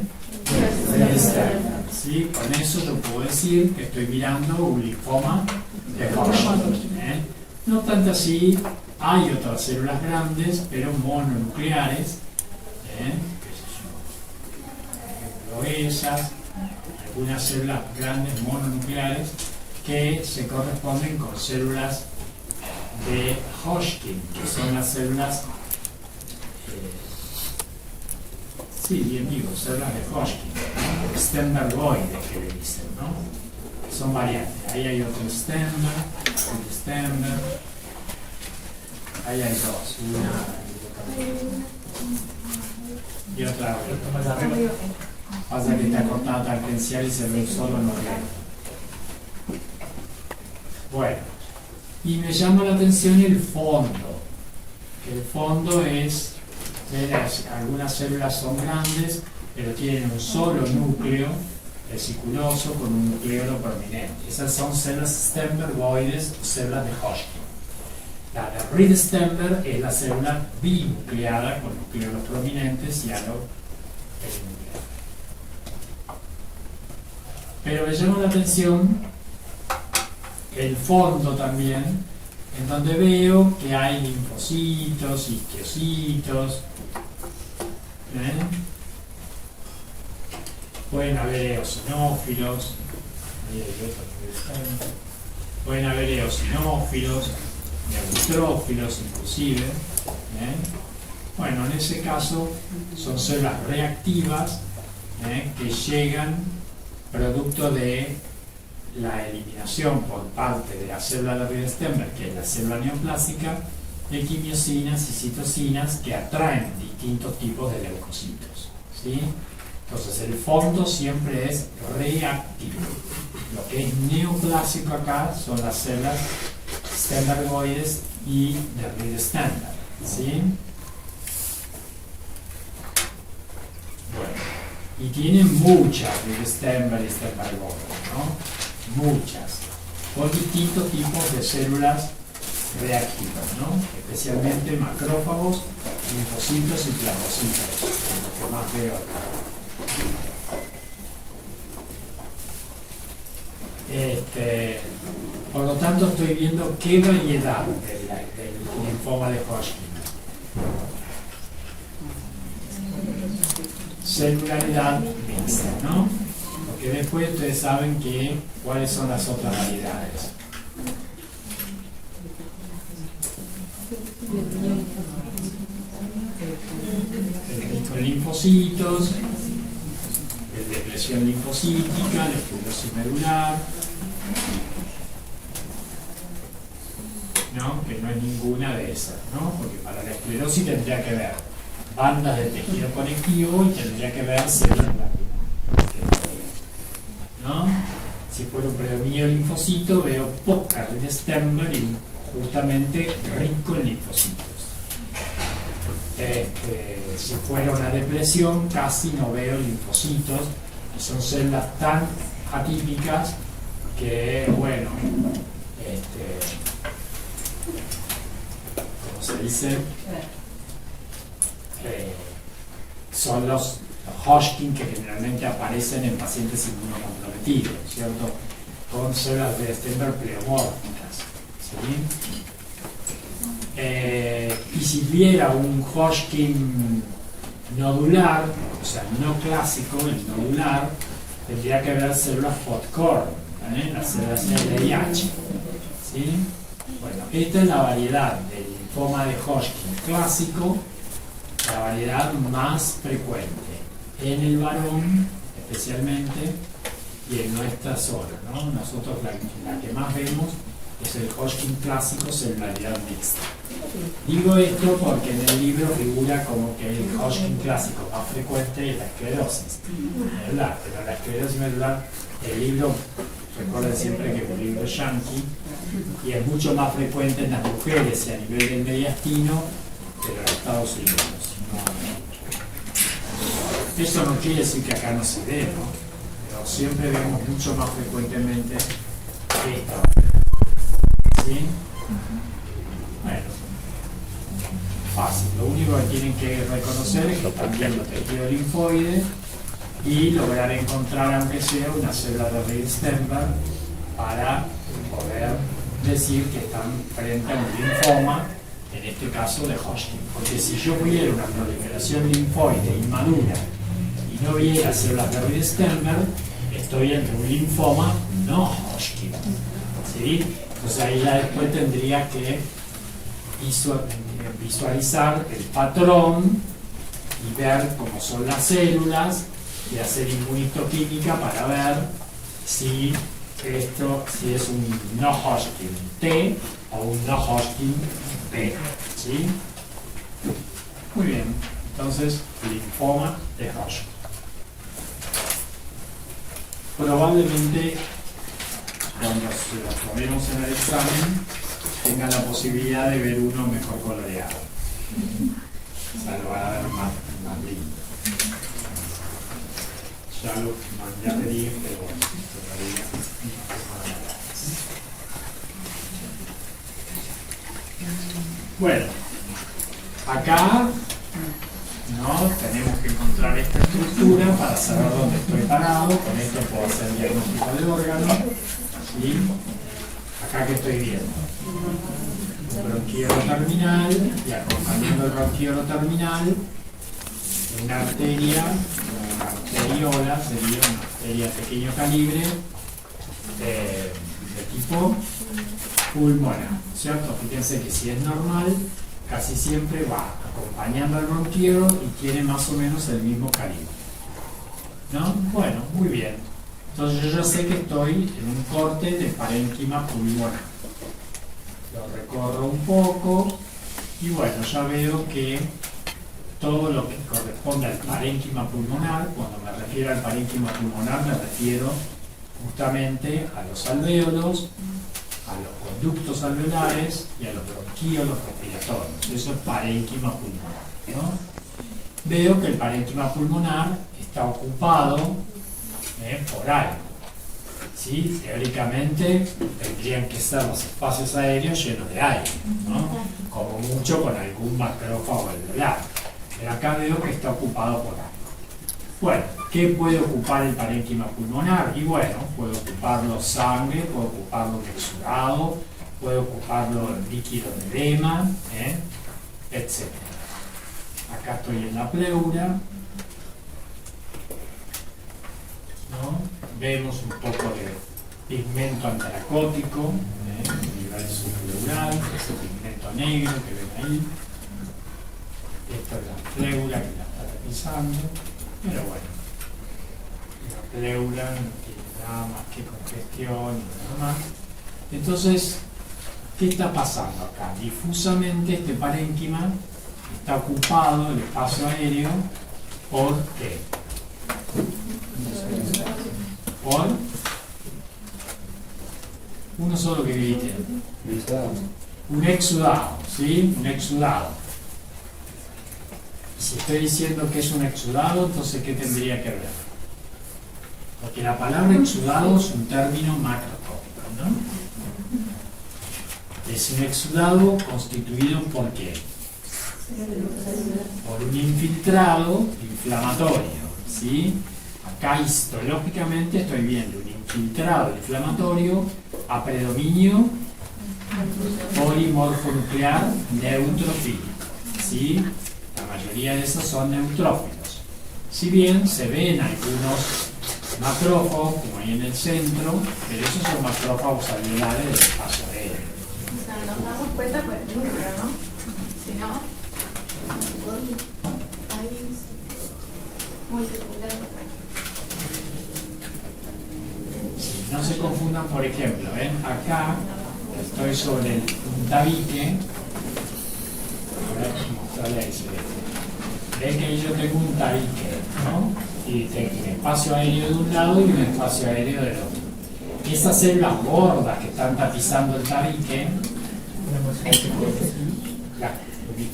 externa, ¿sí? Con eso yo puedo decir que estoy mirando un linfoma de Hodgkin, ¿eh? No tanto así, hay otras células grandes, pero mononucleares, esas, algunas células grandes mononucleares que se corresponden con células de Hodgkin, que son las células, sí, bien digo, células de Hodgkin, ¿no? Sternbergoides que le dicen, ¿no? Son variantes. Ahí hay otro Sternberg, ahí hay dos, una y otra. Pasa que está cortada tangencial y se ve solo en los dedos. Bueno, y me llama la atención el fondo. El fondo es, algunas células son grandes, pero tienen un solo núcleo vesiculoso con un nucleolo prominente. Esas son células Sternbergoides o células de Hodgkin. La de Reed-Sternberg es la célula binucleada con nucleolos prominentes y halo perinuclear. Pero me llama la atención el fondo también, en donde veo que hay linfocitos, isquiocitos, pueden haber eosinófilos, pueden haber eosinófilos, neutrófilos inclusive. Bueno, en ese caso son células reactivas que llegan producto de la eliminación por parte de la célula de Reed-Sternberg, que es la célula neoplásica, de quimiosinas y citocinas que atraen distintos tipos de leucocitos, ¿sí? Entonces el fondo siempre es reactivo. Lo que es neoplásico acá son las células Sternbergoides y de Reed-Sternberg, ¿sí? Bueno, y tienen muchas Reed-Sternberg y Sternbergoides, ¿no? Muchas, con distintos tipos de células reactivas, ¿no? Especialmente macrófagos, linfocitos y plasmocitos, lo que más veo acá. Por lo tanto, estoy viendo qué variedad del linfoma de Hodgkin. Celularidad mixta, ¿no? Porque después ustedes saben cuáles son las otras variedades. El rico en linfocitos, el de depresión linfocítica, la esclerosis medular, ¿no? Que no es ninguna de esas, ¿no? Porque para la esclerosis tendría que ver bandas de tejido conectivo y tendría que ver células laterales, ¿no? Si fuera un predominio linfocito, veo poca Reed-Sternberg y justamente rico en linfocitos. Si fuera una depresión, casi no veo linfocitos, y son células tan atípicas que, bueno, como se dice, son los Hodgkin que generalmente aparecen en pacientes inmunocomprometidos, ¿cierto? Con células de Sternberg pleomórficas, ¿sí? Y si viera un Hodgkin nodular, o sea, no clásico, el nodular, tendría que ver células Podkorn, las células LIH, ¿sí? Bueno, esta es la variedad del linfoma de Hodgkin clásico, la variedad más frecuente en el varón especialmente y en nuestra zona, ¿no? Nosotros la que más vemos es el Hodgkin clásico, celularidad mixta. Digo esto porque en el libro figura como que el Hodgkin clásico más frecuente es la esclerosis, ¿verdad? Pero la esclerosis medular, el libro, recuerden siempre que es un libro yankee y es mucho más frecuente en las mujeres y a nivel del mediastino, pero en Estados Unidos. No. Eso no quiere decir que acá no se dé, ¿no? Pero siempre vemos mucho más frecuentemente esta. ¿Sí? Bueno, fácil. Lo único que tienen que reconocer es que están viendo tejido linfoide y lograr encontrar, aunque sea, una célula de Reed-Sternberg para poder decir que están frente a un linfoma, en este caso de Hodgkin. Porque si yo viera una proliferación linfoide inmadura y no viera células de Reed-Sternberg, estoy ante un linfoma no Hodgkin. ¿sí? Entonces ahí ya después tendría que visualizar el patrón y ver cómo son las células y hacer inmunistoquímica para ver si es un no Hodgkin T o un no Hodgkin B, ¿sí? Muy bien, entonces linfoma de Hodgkin. Probablemente cuando se lo ponemos en el examen tenga la posibilidad de ver uno mejor coloreado. O sea, lo van a ver más lindo. Ya te dije, pero bueno, todavía no. Bueno, acá ¿no? Tenemos que encontrar esta estructura para saber dónde estoy parado. Con esto puedo hacer diagnóstico de órgano. ¿Sí? Acá que estoy viendo un bronquiolo terminal y acompañando el bronquiolo terminal una arteria, una arteriola, sería una arteria de pequeño calibre de tipo pulmonar, ¿cierto? Fíjense que si es normal casi siempre va acompañando al bronquiolo y tiene más o menos el mismo calibre, ¿no? Bueno, muy bien. Entonces yo ya sé que estoy en un corte de parénquima pulmonar. Lo recorro un poco y bueno, ya veo que todo lo que corresponde al parénquima pulmonar, cuando me refiero al parénquima pulmonar me refiero justamente a los alvéolos, a los conductos alveolares y a los bronquiolos respiratorios. Eso es parénquima pulmonar, ¿no? Veo que el parénquima pulmonar está ocupado por algo, ¿sí? Teóricamente tendrían que ser los espacios aéreos llenos de aire, ¿no? Como mucho con algún macrófago alveolar. Pero acá veo que está ocupado por algo. Bueno, ¿qué puede ocupar el parénquima pulmonar? Y bueno, puede ocuparlo sangre, puede ocuparlo un exudado, puede ocuparlo el líquido de edema, etc. Acá estoy en la pleura, ¿no? Vemos un poco de pigmento antracótico, a nivel subpleural, ese pigmento negro que ven ahí. Esta es la pleura que la está revisando. Pero bueno, la pleura no tiene nada más que congestión y nada más. Entonces, ¿qué está pasando acá? Difusamente este parénquima está ocupado, el espacio aéreo, ¿por qué? Por uno solo que grite. Un exudado, ¿sí? Un exudado. Si estoy diciendo que es un exudado, entonces ¿qué tendría que ver? Porque la palabra exudado es un término macroscópico, ¿no? Es un exudado constituido ¿por qué? Por un infiltrado inflamatorio, ¿sí? Acá histológicamente estoy viendo un infiltrado inflamatorio a predominio polimorfonuclear neutrofílico, ¿sí? La mayoría de esos son neutrófilos. Si bien se ven algunos macrófagos, como ahí en el centro, pero esos son macrófagos alveolares del espacio aéreo.
O sea, nos damos cuenta por el número, ¿no? Si no, hay muy circular.
No se confundan, por ejemplo, ¿ven? Acá estoy sobre un tabique. Voy a mostrarle ahí. Ven que yo tengo un tabique, ¿no? Y tengo un espacio aéreo de un lado y un espacio aéreo del otro. Esas células gordas que están tapizando el tabique,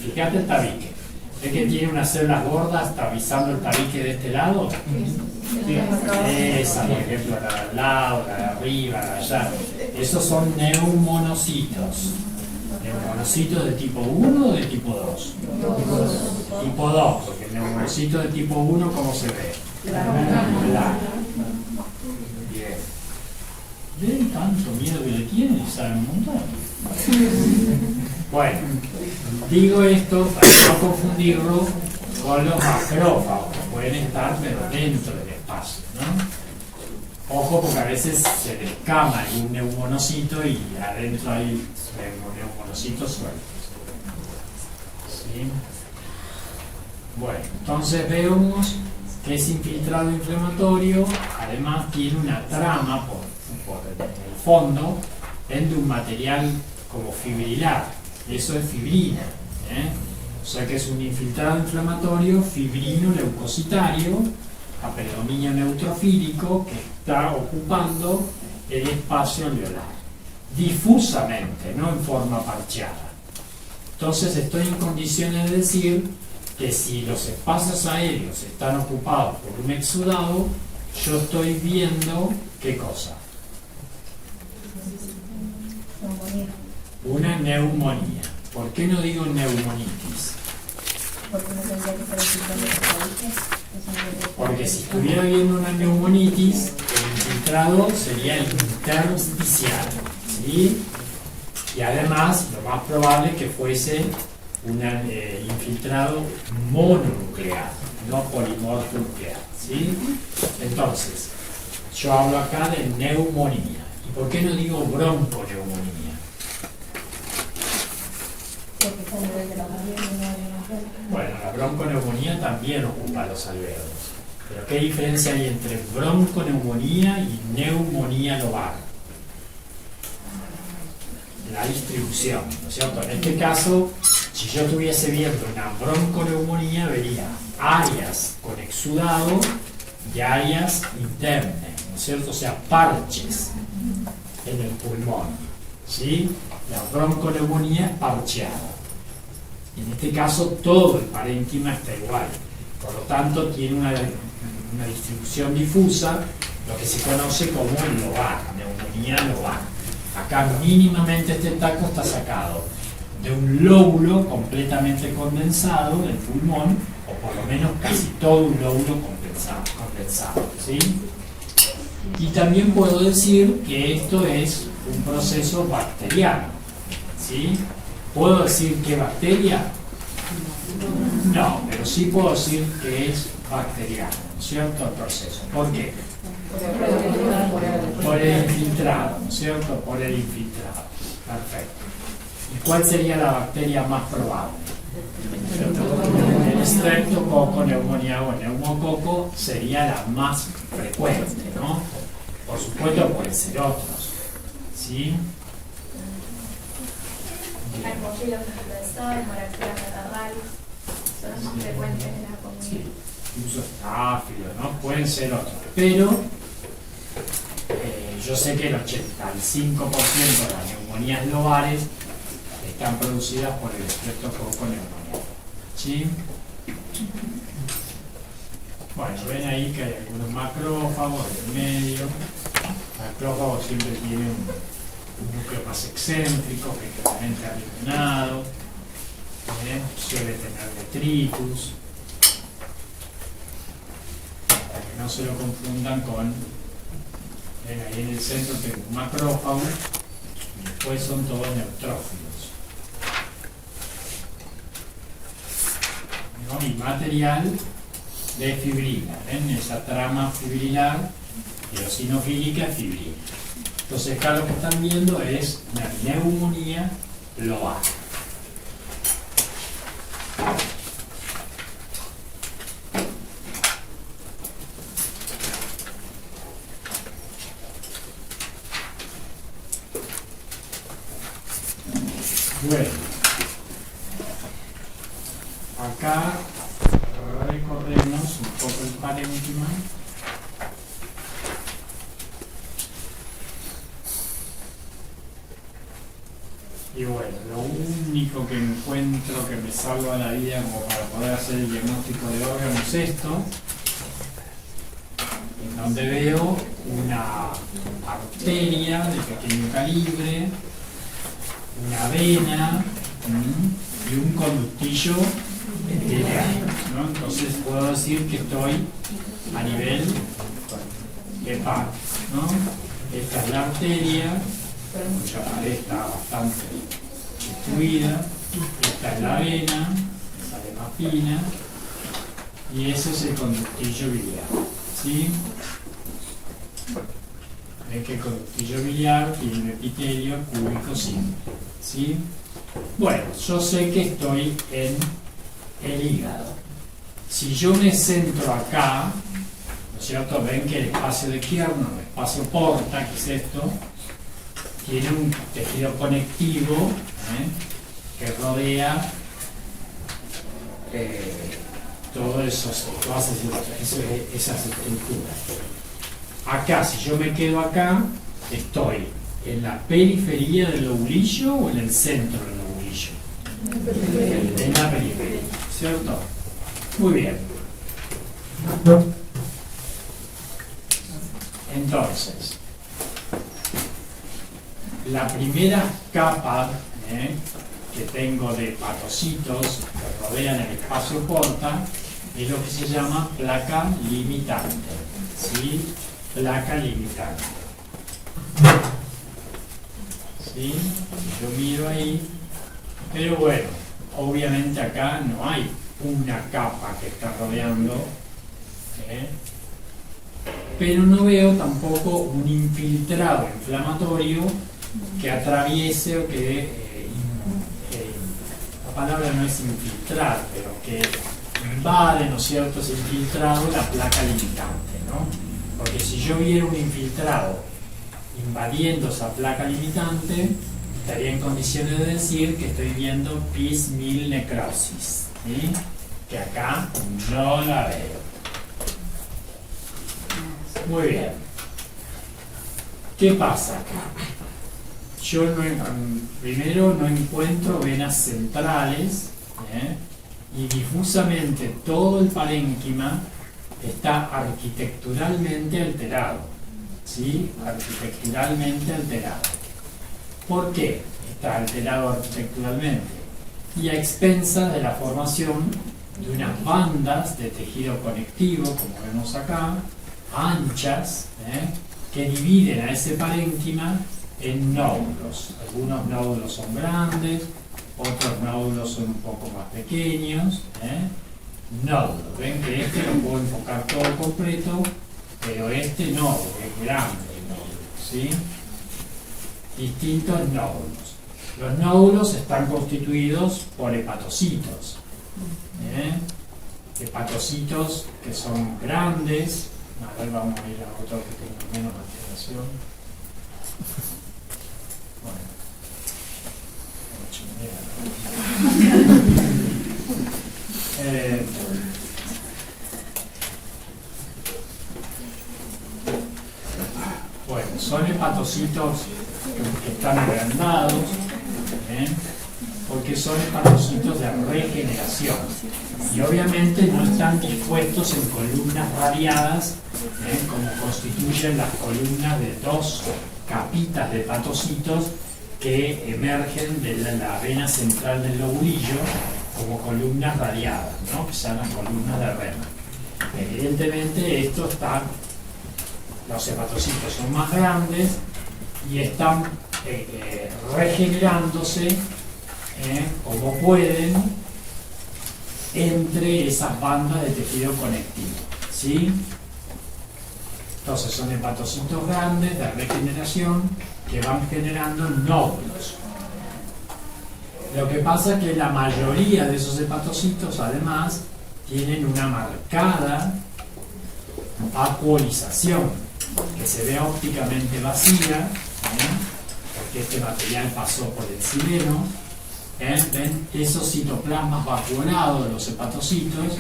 fíjate el tabique. ¿Ves que tiene unas células gordas tapizando el tabique de este lado? Esa, por ejemplo, la de al lado, la de arriba, la de allá. Esos son neumonocitos. ¿Neumonocitos de tipo 1 o de tipo 2? Tipo 2, porque el neumonocito de tipo 1, ¿cómo se ve? Claro. Bien. ¿Ven tanto miedo que le tienen y saben un montón? Bueno, digo esto para no confundirlo con los macrófagos, que pueden estar pero dentro del espacio, ¿no? Ojo porque a veces se descama algún neumonocito y adentro hay neumonocitos sueltos. ¿Sí? Bueno, entonces vemos que ese infiltrado inflamatorio además tiene una trama por el fondo de un material como fibrilar. Eso es fibrina, ¿eh? O sea que es un infiltrado inflamatorio fibrino leucocitario a predominio neutrofílico que está ocupando el espacio alveolar difusamente, no en forma parcheada. Entonces estoy en condiciones de decir que si los espacios aéreos están ocupados por un exudado, yo estoy viendo ¿qué cosa? Una neumonía. ¿Por qué no digo neumonitis? Porque si estuviera viendo una neumonitis, el infiltrado sería el intersticial, ¿sí? Y además, lo más probable es que fuese un infiltrado mononuclear, no polimorfo nuclear, ¿sí? Entonces, yo hablo acá de neumonía. ¿Y por qué no digo bronconeumonía? Bueno, la bronconeumonía también ocupa los alvéolos. Pero ¿qué diferencia hay entre bronconeumonía y neumonía lobar? La distribución, ¿no es cierto? En este caso, si yo estuviese viendo una bronconeumonía, vería áreas con exudado y áreas internas, ¿no es cierto? O sea, parches en el pulmón, ¿sí? La bronconeumonía es parcheada. En este caso, todo el parénquima está igual. Por lo tanto, tiene una distribución difusa, lo que se conoce como el lobar, neumonía lobar. Acá mínimamente este taco está sacado de un lóbulo completamente condensado del pulmón, o por lo menos casi todo un lóbulo condensado, ¿sí? Y también puedo decir que esto es un proceso bacteriano, ¿sí? ¿Puedo decir qué bacteria? No, pero sí puedo decir que es bacteriano, ¿cierto? El proceso. ¿Por qué? Por el infiltrado, ¿no es cierto? Por el infiltrado. Perfecto. ¿Y cuál sería la bacteria más probable? El streptococo, neumonía o neumococo sería la más frecuente, ¿no? Por supuesto pueden ser otros, ¿sí?
Armofilos influenzados, moraxia catarralis, son los más frecuentes en la comida.
Sí, incluso estáfilos, ¿no? Pueden ser otros, pero yo sé que el 85% de las neumonías lobares están producidas por el streptococo neumonía, ¿sí? Bueno, ven ahí que hay algunos macrófagos en el medio. El macrófago siempre tiene un núcleo más excéntrico, que es claramente arrinconado, suele tener detritus, para que no se lo confundan con, ven ahí en el centro tengo un macrófago y después son todos neutrófilos, ¿no? Y material de fibrina, ¿ven? Esa trama fibrilar eosinofílica es fibrina. Entonces acá lo que están viendo es una neumonía lobar. Bueno, acá recorremos un poco el parénquima. Y bueno, lo único que encuentro que me salva la vida como para poder hacer el diagnóstico de órgano es esto, en donde veo una arteria de pequeño calibre, una vena y un conductillo biliar, ¿no? Entonces puedo decir que estoy a nivel hepático, ¿no? Esta es la arteria, cuya pared está bastante destruida. Esta es la vena, sale más fina, y ese es el conductillo biliar, ¿sí? Ven que el conductillo biliar tiene un epitelio cúbico simple, ¿sí? Bueno, yo sé que estoy en el hígado. Si yo me centro acá, ¿no es cierto? Ven que el espacio de Kiernan, el espacio porta, que es esto, tiene un tejido conectivo que rodea todas esas estructuras. Acá, si yo me quedo acá, estoy en la periferia del lobulillo o en el centro del lobulillo. En la periferia, ¿cierto? Muy bien. Entonces, la primera capa que tengo de hepatocitos que rodean el espacio porta es lo que se llama placa limitante, ¿sí? Placa limitante. ¿Sí? Yo miro ahí, pero bueno, obviamente acá no hay una capa que está rodeando, pero no veo tampoco un infiltrado inflamatorio que atraviese o que la palabra no es infiltrar, pero que invade, ¿no es cierto?, ese infiltrado la placa limitante, ¿no? Porque si yo viera un infiltrado invadiendo esa placa limitante, estaría en condiciones de decir que estoy viendo piecemeal necrosis, ¿sí? Que acá no la veo. Muy bien. ¿Qué pasa acá? Yo primero no encuentro venas centrales, y difusamente todo el parénquima está arquitecturalmente alterado, ¿sí? Arquitecturalmente alterado. ¿Por qué está alterado arquitecturalmente? Y a expensas de la formación de unas bandas de tejido conectivo, como vemos acá, anchas, que dividen a ese parénquima en nódulos. Algunos nódulos son grandes, otros nódulos son un poco más pequeños. Nódulos, ven que este lo puedo enfocar todo completo, pero este no, es grande el nódulo, ¿sí? Distintos nódulos. Los nódulos están constituidos por hepatocitos. Hepatocitos que son grandes. A ver, vamos a ir a otro que tenga menos alteración. Bueno, son hepatocitos que están agrandados, porque son hepatocitos de regeneración y obviamente no están dispuestos en columnas radiadas, como constituyen las columnas de dos capitas de hepatocitos que emergen de la vena central del lobulillo como columnas radiadas, ¿no? Que se llaman columnas de Riemann. Evidentemente los hepatocitos son más grandes y están regenerándose como pueden entre esas bandas de tejido conectivo, ¿sí? Entonces son hepatocitos grandes de regeneración que van generando nódulos. Lo que pasa es que la mayoría de esos hepatocitos además tienen una marcada vacuolización que se ve ópticamente vacía, porque este material pasó por el sileno. ¿Ven? Esos citoplasmas vacuolados de los hepatocitos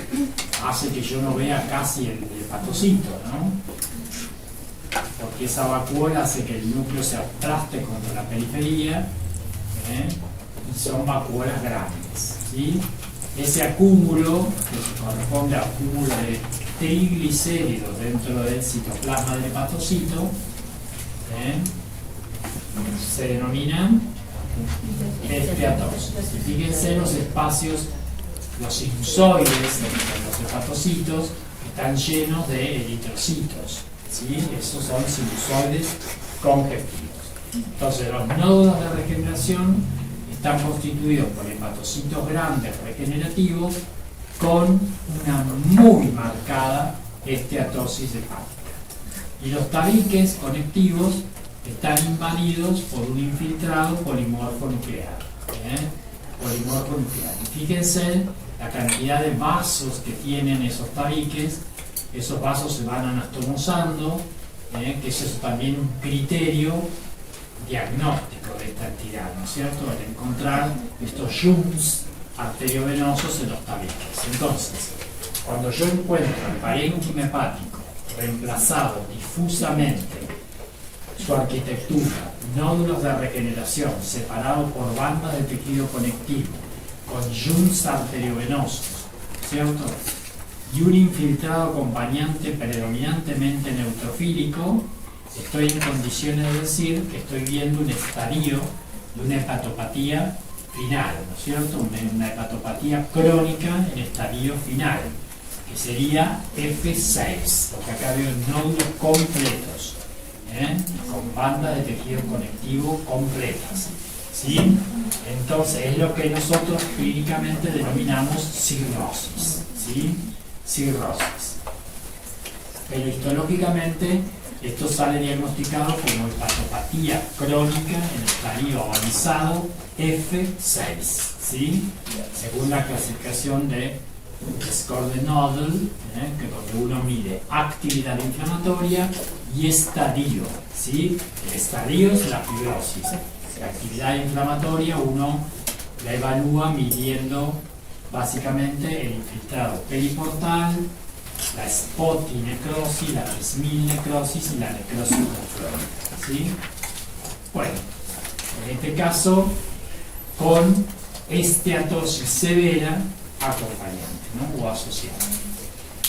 hace que yo no vea casi el hepatocito, ¿no? Porque esa vacuola hace que el núcleo se aplaste contra la periferia, y son vacuolas grandes, ¿sí? Ese acúmulo, que corresponde a acúmulo de triglicéridos dentro del citoplasma del hepatocito, se denominan esteatosis. Y fíjense los espacios, los sinusoides de los hepatocitos están llenos de eritrocitos, ¿sí? Esos son sinusoides congestivos. Entonces los nódulos de regeneración están constituidos por hepatocitos grandes regenerativos con una muy marcada esteatosis hepática. Y los tabiques conectivos están invadidos por un infiltrado polimorfo nuclear. Polimorfo nuclear. Y fíjense la cantidad de vasos que tienen esos tabiques. Esos vasos se van anastomosando, que eso es también un criterio diagnóstico de esta entidad, ¿no es cierto? El encontrar estos junts arteriovenosos en los tabiques. Entonces, cuando yo encuentro el parénquima hepático reemplazado difusamente, su arquitectura, nódulos de regeneración separados por bandas de tejido conectivo, con junts arteriovenosos, ¿cierto? Y un infiltrado acompañante predominantemente neutrofílico, estoy en condiciones de decir que estoy viendo un estadio de una hepatopatía final, ¿no es cierto? Una hepatopatía crónica en estadio final, que sería F6, porque acá veo nódulos completos, con bandas de tejido conectivo completas, ¿sí? Entonces es lo que nosotros clínicamente denominamos cirrosis, ¿sí? Cirrosis. Pero histológicamente esto sale diagnosticado como hepatopatía crónica en estadio avanzado F6, ¿sí? Según la clasificación de score de Nodel, que donde uno mide actividad inflamatoria y estadio, ¿sí? El estadio es la fibrosis. La actividad inflamatoria uno la evalúa midiendo básicamente el infiltrado periportal, la spotinecrosis, la plasminecrosis y la necrosis crónica, ¿sí? Bueno, en este caso con esteatosis severa acompañante, ¿no? O asociada.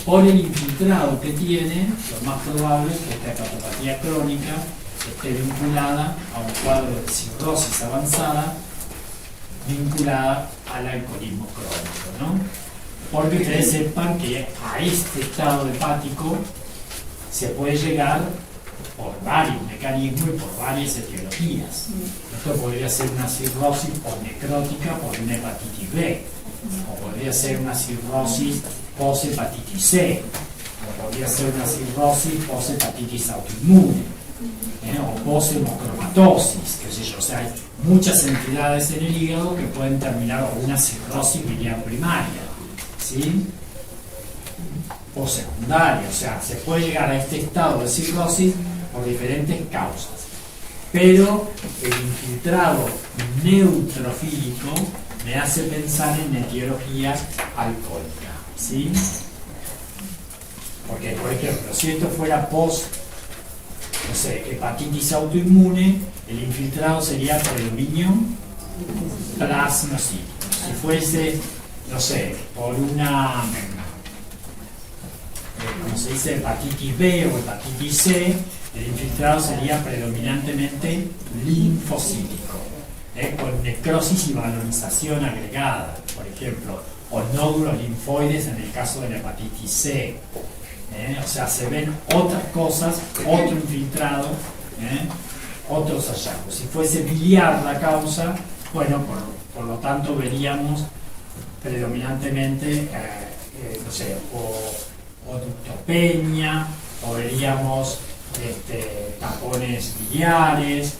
Por el infiltrado que tiene, lo más probable es que esta hepatopatía crónica esté vinculada a un cuadro de cirrosis avanzada vinculada al alcoholismo crónico, ¿no? Porque ustedes sepan que a este estado hepático se puede llegar por varios mecanismos y por varias etiologías. Esto podría ser una cirrosis necrótica por una hepatitis B, o podría ser una cirrosis post-hepatitis C, o podría ser una cirrosis post-hepatitis autoinmune, o post-hemocromatosis, qué sé yo. O sea, hay muchas entidades en el hígado que pueden terminar con una cirrosis biliar primaria, ¿sí? O secundaria. O sea, se puede llegar a este estado de cirrosis por diferentes causas. Pero el infiltrado neutrofílico me hace pensar en etiología alcohólica, ¿sí? Porque, por ejemplo, si esto fuera post, no sé, hepatitis autoinmune, el infiltrado sería predominio plasmocítico. Si fuese, no sé, por una, como se dice, hepatitis B o hepatitis C, el infiltrado sería predominantemente linfocítico, con necrosis y valorización agregada, por ejemplo, o nódulos linfoides en el caso de la hepatitis C. O sea, se ven otras cosas, otro infiltrado, otros hallazgos. Si fuese biliar la causa, bueno, por lo tanto veríamos predominantemente, no sé, o ductopenia, o veríamos tapones biliares,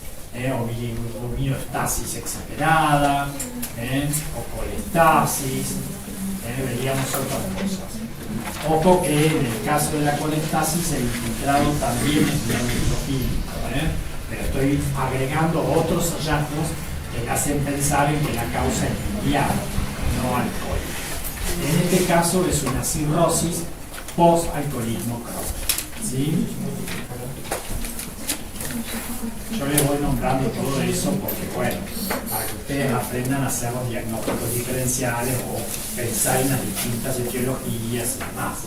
o biliostasis exagerada, o colestasis, veríamos otras cosas. Ojo que en el caso de la colestasis el infiltrado también es neutrofílico, pero estoy agregando otros hallazgos que me hacen pensar en que la causa es biliar, no alcohólica. En este caso es una cirrosis post-alcoholismo crónico, ¿sí? Yo les voy nombrando todo eso porque, bueno, para que ustedes aprendan a hacer los diagnósticos diferenciales o pensar en las distintas etiologías y demás.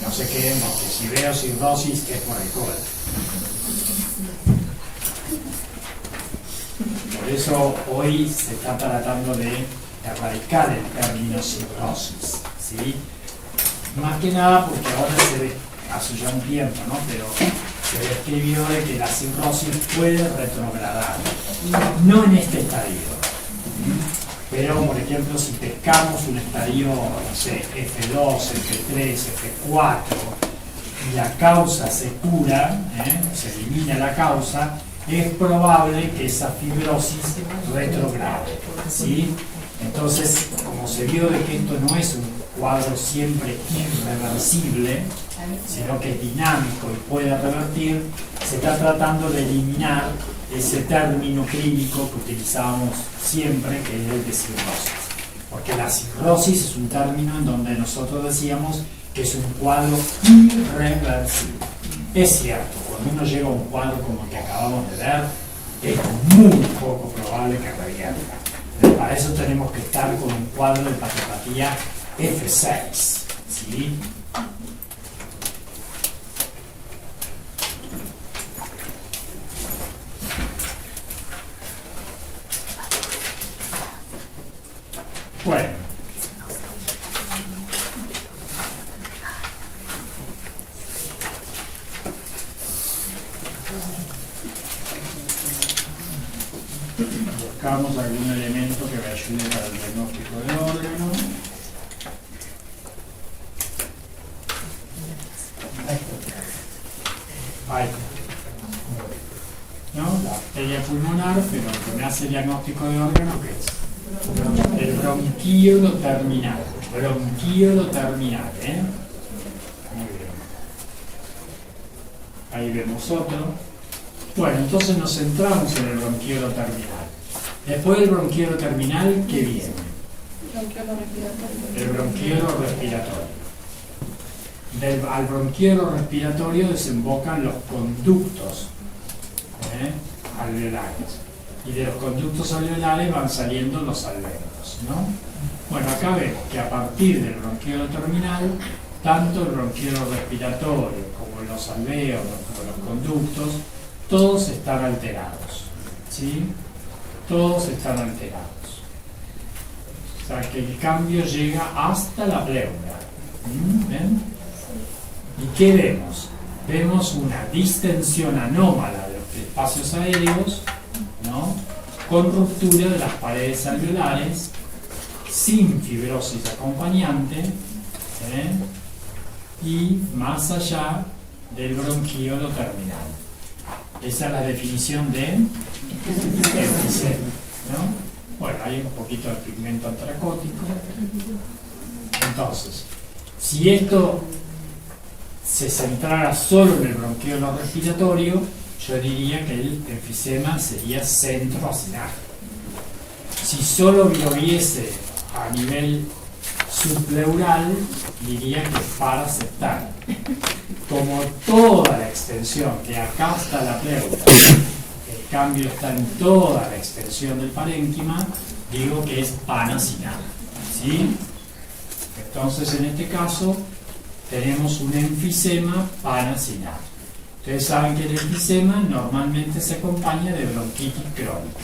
No se queden porque si veo cirrosis es por alcohol. Por eso hoy se está tratando de erradicar el término cirrosis, ¿sí? Más que nada porque ahora se ve, hace ya un tiempo, ¿no? Pero se describió de que la cirrosis puede retrogradar, no en este estadio, pero por ejemplo si pescamos un estadio, no sé, F2, F3, F4, y la causa se cura, se elimina la causa, es probable que esa fibrosis retrograde, ¿sí? Entonces, como se vio de que esto no es un cuadro siempre irreversible, sino que es dinámico y puede revertir, se está tratando de eliminar ese término clínico que utilizábamos siempre, que es el de cirrosis. Porque la cirrosis es un término en donde nosotros decíamos que es un cuadro irreversible. Es cierto, cuando uno llega a un cuadro como el que acabamos de ver, es muy poco probable que revierta. Pero para eso tenemos que estar con un cuadro de patopatía F6, ¿sí? Bueno, buscamos algún elemento que me ayude para el diagnóstico del órgano. Ahí. ¿No? La arteria pulmonar, pero lo que me hace el diagnóstico de órgano, ¿qué es? El bronquíolo terminal. Bronquíolo terminal, ¿eh? Muy bien. Ahí vemos otro. Bueno, entonces nos centramos en el bronquíolo terminal. Después del bronquíolo terminal, ¿qué viene? El bronquíolo respiratorio. Al bronquíolo respiratorio desembocan los conductos alveolares. Y de los conductos alveolares van saliendo los alvéolos, ¿no? Bueno, acá vemos que a partir del bronquíolo terminal, tanto el bronquíolo respiratorio como los alvéolos, como los conductos, todos están alterados, ¿sí? Todos están alterados. O sea que el cambio llega hasta la pleura. ¿Ven? ¿Y qué vemos? Vemos una distensión anómala de los espacios aéreos, ¿no? Con ruptura de las paredes alveolares, sin fibrosis acompañante, y más allá del bronquíolo terminal. Esa es la definición de enfisema, ¿no? Bueno, hay un poquito de pigmento antracótico. Entonces, si esto se centrara solo en el bronquíolo respiratorio, yo diría que el enfisema sería centroacinágeno. Si solo lo viese a nivel subpleural, diría que es paraseptal. Como toda la extensión, que acá está la pleura, el cambio está en toda la extensión del parénquima, digo que es panacinal, ¿sí? Entonces, en este caso, tenemos un enfisema panacinal. Ustedes saben que el enfisema normalmente se acompaña de bronquitis crónica,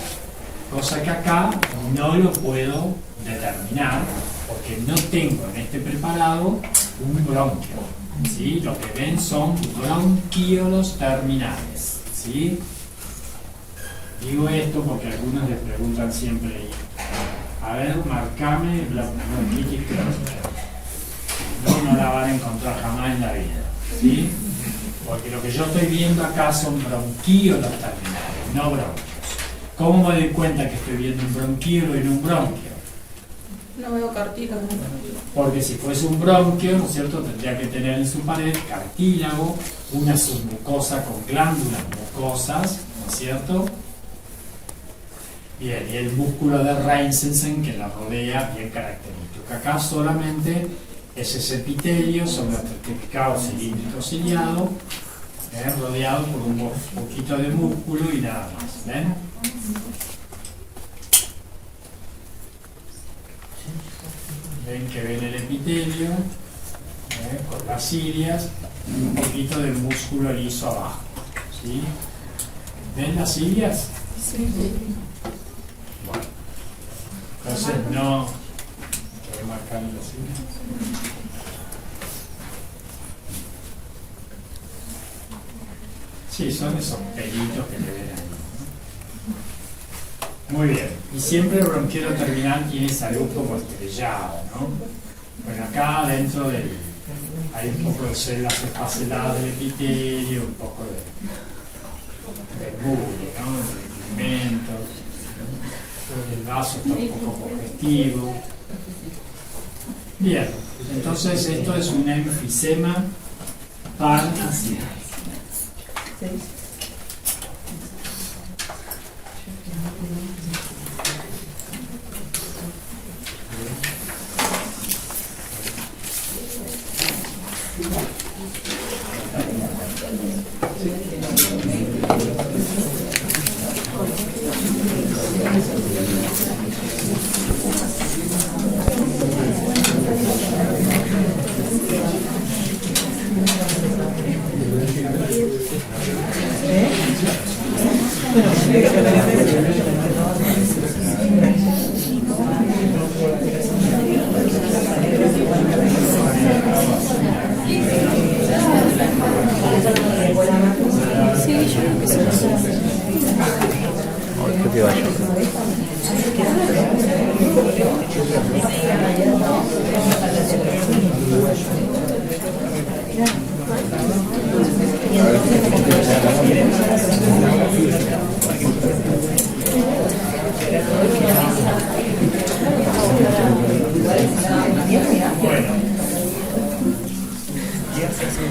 cosa que acá no lo puedo determinar porque no tengo en este preparado un bronquio, ¿sí? Lo que ven son bronquíolos terminales, ¿sí? Digo esto porque algunos les preguntan siempre, a ver, marcame la bronquitis crónica. No la van a encontrar jamás en la vida, ¿sí? Porque lo que yo estoy viendo acá son bronquíolos terminales, no bronquios. ¿Cómo me doy cuenta que estoy viendo un bronquíolo y no un bronquio?
No veo cartílago.
Porque si fuese un bronquio, ¿no es cierto?, tendría que tener en su pared cartílago, una submucosa con glándulas mucosas, ¿no es cierto? Bien, y el músculo de Reinsensen que la rodea, bien característico. Acá solamente es ese epitelio sobre el certificado cilíndrico ciliado, rodeado por un poquito de músculo y nada más. ¿Ven? Ven que ven el epitelio con las cilias y un poquito de músculo liso abajo, ¿sí? ¿Ven las cilias?
Sí.
Bueno, entonces no voy a marcar las cilias. Sí, son esos pelitos que le ven ahí. Muy bien, y siempre el bronquíolo terminal tiene salud como estrellado, ¿no? Bueno, acá dentro del hay un poco de células espaceladas del epitelio, un poco de bulbo, ¿no? De pigmentos, el vaso está un poco congestivo. Bien, entonces esto es un enfisema pan-ácido.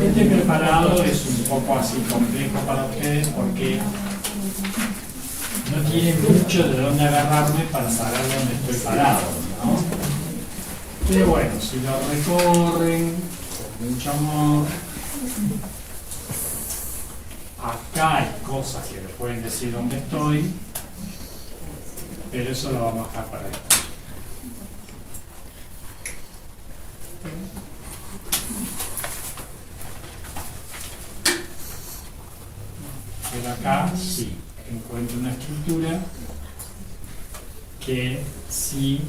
Este preparado es un poco así complejo para ustedes porque no tiene mucho de dónde agarrarme para saber dónde estoy parado, ¿no? Pero bueno, si lo recorren con mucho amor, acá hay cosas que le pueden decir dónde estoy, pero eso lo vamos a dejar para después. Pero acá sí encuentro una estructura que sí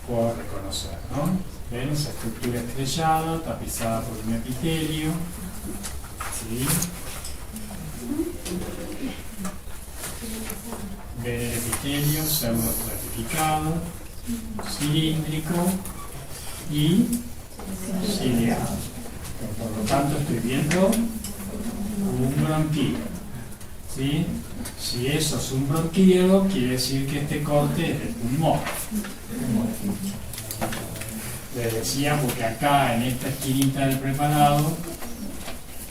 puedo reconocer, ¿no? ¿Ven? Esa estructura estrellada, tapizada por un epitelio, ¿sí? Ven el epitelio pseudo-estratificado, cilíndrico y ciliado. Por lo tanto estoy viendo un bronquíolo, ¿sí? Si eso es un bronquíolo, quiere decir que este corte es del pulmón. Les decía porque acá en esta esquinita del preparado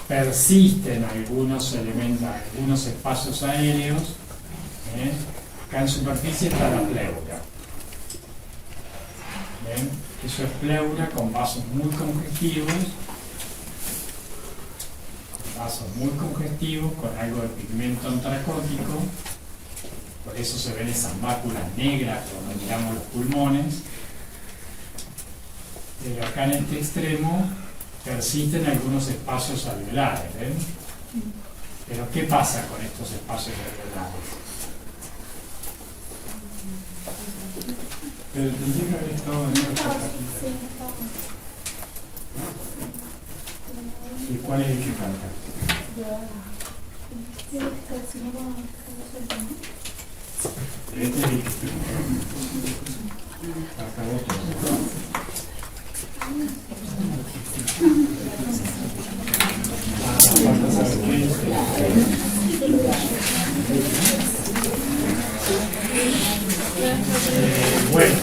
persisten algunos elementos, algunos espacios aéreos. Acá en superficie está la pleura. ¿Ven? Eso es pleura con vasos muy congestivos. Vasos muy congestivos con algo de pigmento antracótico, por eso se ven esas máculas negras cuando miramos los pulmones. Pero acá en este extremo persisten algunos espacios alveolares, ¿ven? Pero ¿qué pasa con estos espacios alveolares? Pero tendría que haber estado en otra cajita. ¿Y cuál es el que falta? Este es el que acabó todo. Falta saber qué es. Bueno,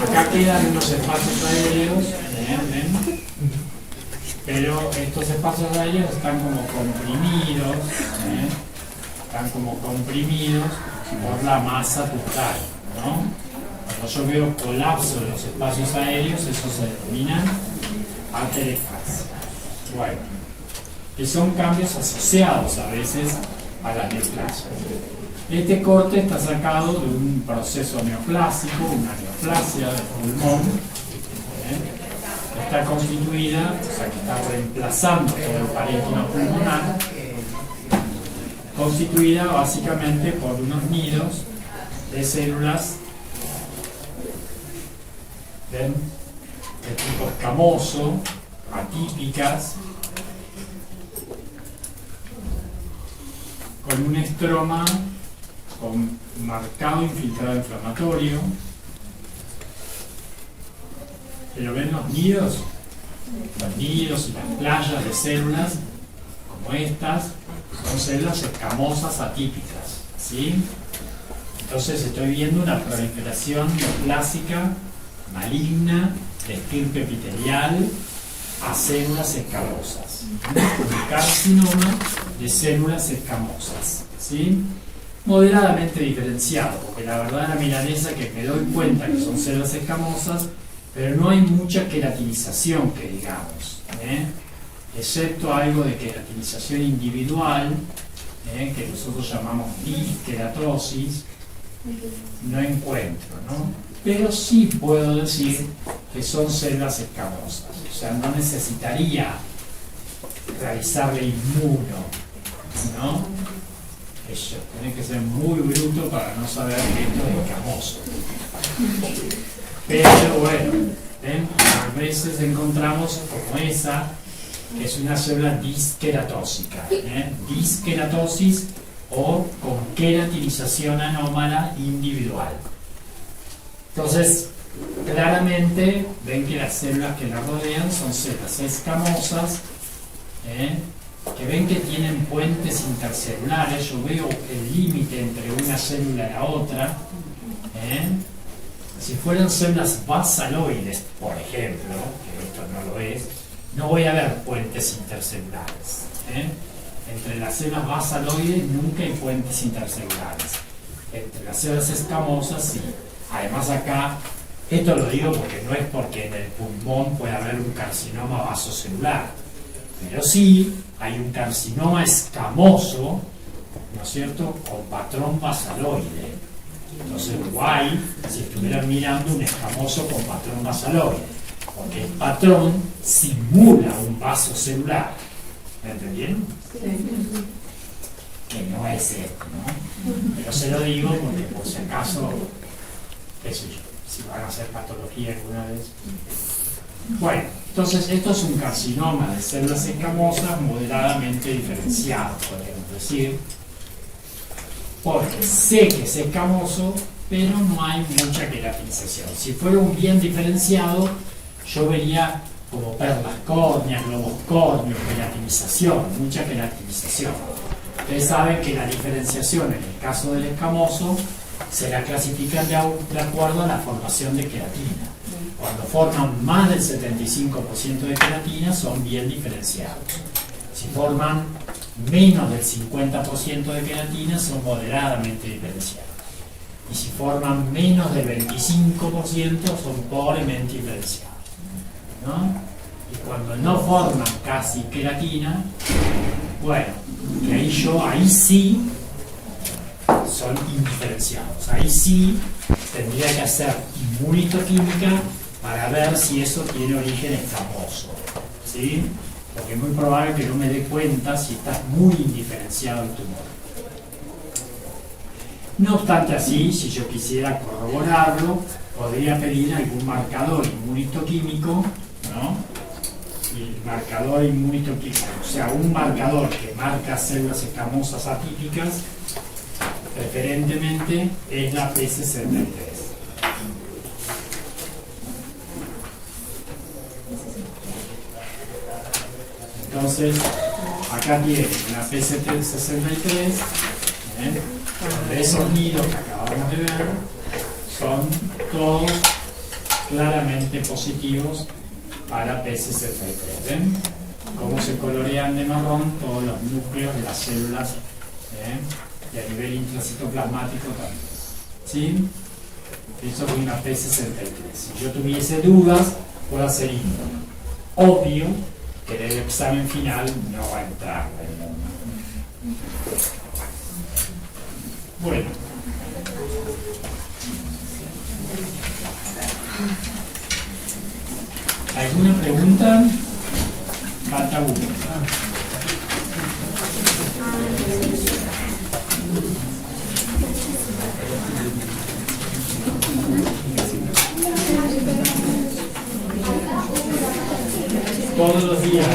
acá quedan unos espacios aéreos, ¿ven? Pero estos espacios aéreos están como comprimidos, están como comprimidos por la masa total, ¿no? Cuando yo veo colapso de los espacios aéreos, eso se denomina atelectasia. Bueno, que son cambios asociados a veces a la neoplasia. Este corte está sacado de un proceso neoplásico, una neoplasia del pulmón. Está constituida, o sea que está reemplazando todo el parénquima pulmonar, constituida básicamente por unos nidos de células, ¿ven?, de tipo escamoso, atípicas, con un estroma con marcado infiltrado inflamatorio, Pero ven los nidos y las playas de células como estas son células escamosas atípicas, ¿sí? Entonces estoy viendo una proliferación neoplásica maligna de estirpe epitelial a células escamosas, un carcinoma de células escamosas, ¿sí? Moderadamente diferenciado, porque la verdad la milanesa que me doy cuenta que son células escamosas, pero no hay mucha queratinización que digamos, excepto algo de queratinización individual, que nosotros llamamos disqueratosis, no encuentro, ¿no? Pero sí puedo decir que son células escamosas, o sea, no necesitaría realizarle inmuno, ¿no? Eso, tiene que ser muy bruto para no saber que esto es escamoso. Pero bueno, ¿ven? A veces encontramos como esa, que es una célula disqueratósica, disqueratosis o con queratinización anómala individual. Entonces, claramente ven que las células que la rodean son células escamosas, que ven que tienen puentes intercelulares. Yo veo el límite entre una célula y la otra. Si fueran células basaloides, por ejemplo, que esto no lo es, no voy a ver puentes intercelulares. Entre las células basaloides nunca hay puentes intercelulares. Entre las células escamosas sí. Además acá, esto lo digo porque no es porque en el pulmón pueda haber un carcinoma vasocelular, pero sí hay un carcinoma escamoso, ¿no es cierto?, con patrón basaloide. Entonces, guay si estuvieran mirando un escamoso con patrón basaloide, porque el patrón simula un vaso celular. ¿Me entendieron?
Sí.
Que no es esto, ¿no? Pero se lo digo porque por si acaso, qué sé yo, si van a hacer patología alguna vez. Bueno, entonces esto es un carcinoma de células escamosas moderadamente diferenciado, podríamos decir, porque sé que es escamoso, pero no hay mucha queratinización. Si fuera un bien diferenciado, yo vería como perlas córneas, globos córneos, queratinización, mucha queratinización. Ustedes saben que la diferenciación en el caso del escamoso se la clasifican de acuerdo a la formación de queratina. Cuando forman más del 75% de queratina son bien diferenciados. Si forman menos del 50% de queratina son moderadamente diferenciados. Y si forman menos del 25% son pobremente diferenciados, ¿no? Y cuando no forman casi queratina, bueno, que ahí sí son indiferenciados. Ahí sí tendría que hacer inmunistoquímica para ver si eso tiene origen escamoso, ¿sí? Porque es muy probable que no me dé cuenta si está muy indiferenciado el tumor. No obstante así, si yo quisiera corroborarlo, podría pedir algún marcador inmunistoquímico, ¿no? Y el marcador inmunistoquímico, o sea, un marcador que marca células escamosas atípicas, preferentemente es la P63. Entonces, acá tiene una P63, donde esos nidos que acabamos de ver son todos claramente positivos para P63. ¿Ven? Cómo se colorean de marrón todos los núcleos de las células, y a nivel intracitoplasmático también. ¿Sí? Eso es una P63. Si yo tuviese dudas, puedo hacer inmuno. Obvio que en el examen final no va a entrar la inmuno. Bueno. ¿Alguna pregunta? Falta uno. Todos los días,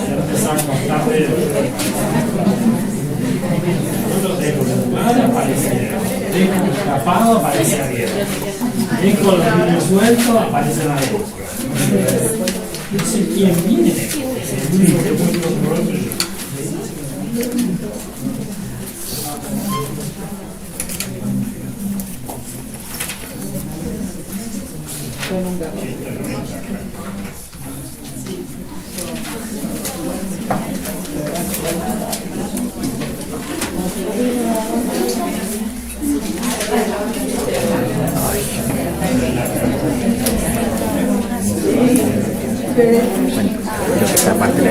se empiezan a contar de no los dejo, van a aparecer. Dejo tapado, aparece abierto. Dejo los niños sueltos, aparecen adentro. No sé quién viene. El único que puede controlar soy yo.
Creo que esta parte la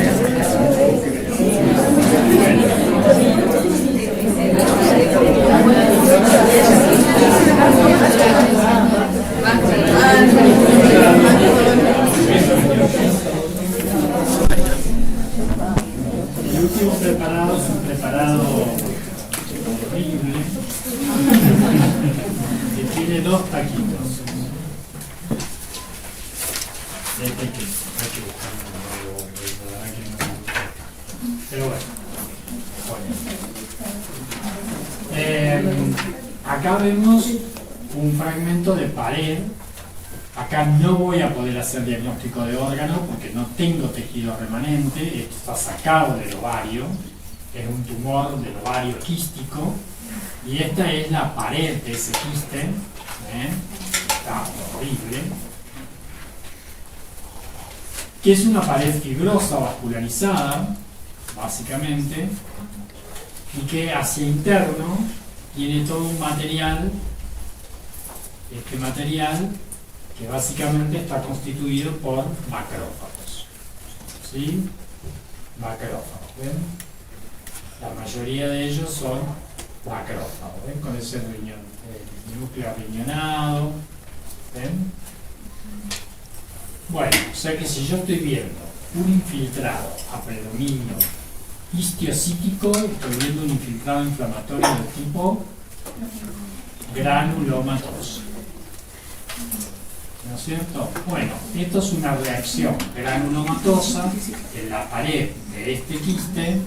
El último preparado es un preparado horrible que tiene dos taquitos. Este hay que buscarlo, la verdad que no. Pero bueno. Acá vemos un fragmento de pared. Acá no voy a poder hacer diagnóstico de órgano porque no tengo tejido remanente. Esto está sacado del ovario. Es un tumor del ovario quístico. Y esta es la pared de ese quiste. Está horrible. Que es una pared fibrosa vascularizada, básicamente, y que hacia interno tiene todo un material, este material que básicamente está constituido por macrófagos. ¿Sí? Macrófagos, ¿ven? La mayoría de ellos son macrófagos, ¿ven? Con ese núcleo riñonado, ¿ven? Bueno, o sea que si yo estoy viendo un infiltrado a predominio histiocítico, estoy viendo un infiltrado inflamatorio de tipo granulomatoso. ¿No es cierto? Bueno, esto es una reacción granulomatosa en la pared de este quiste,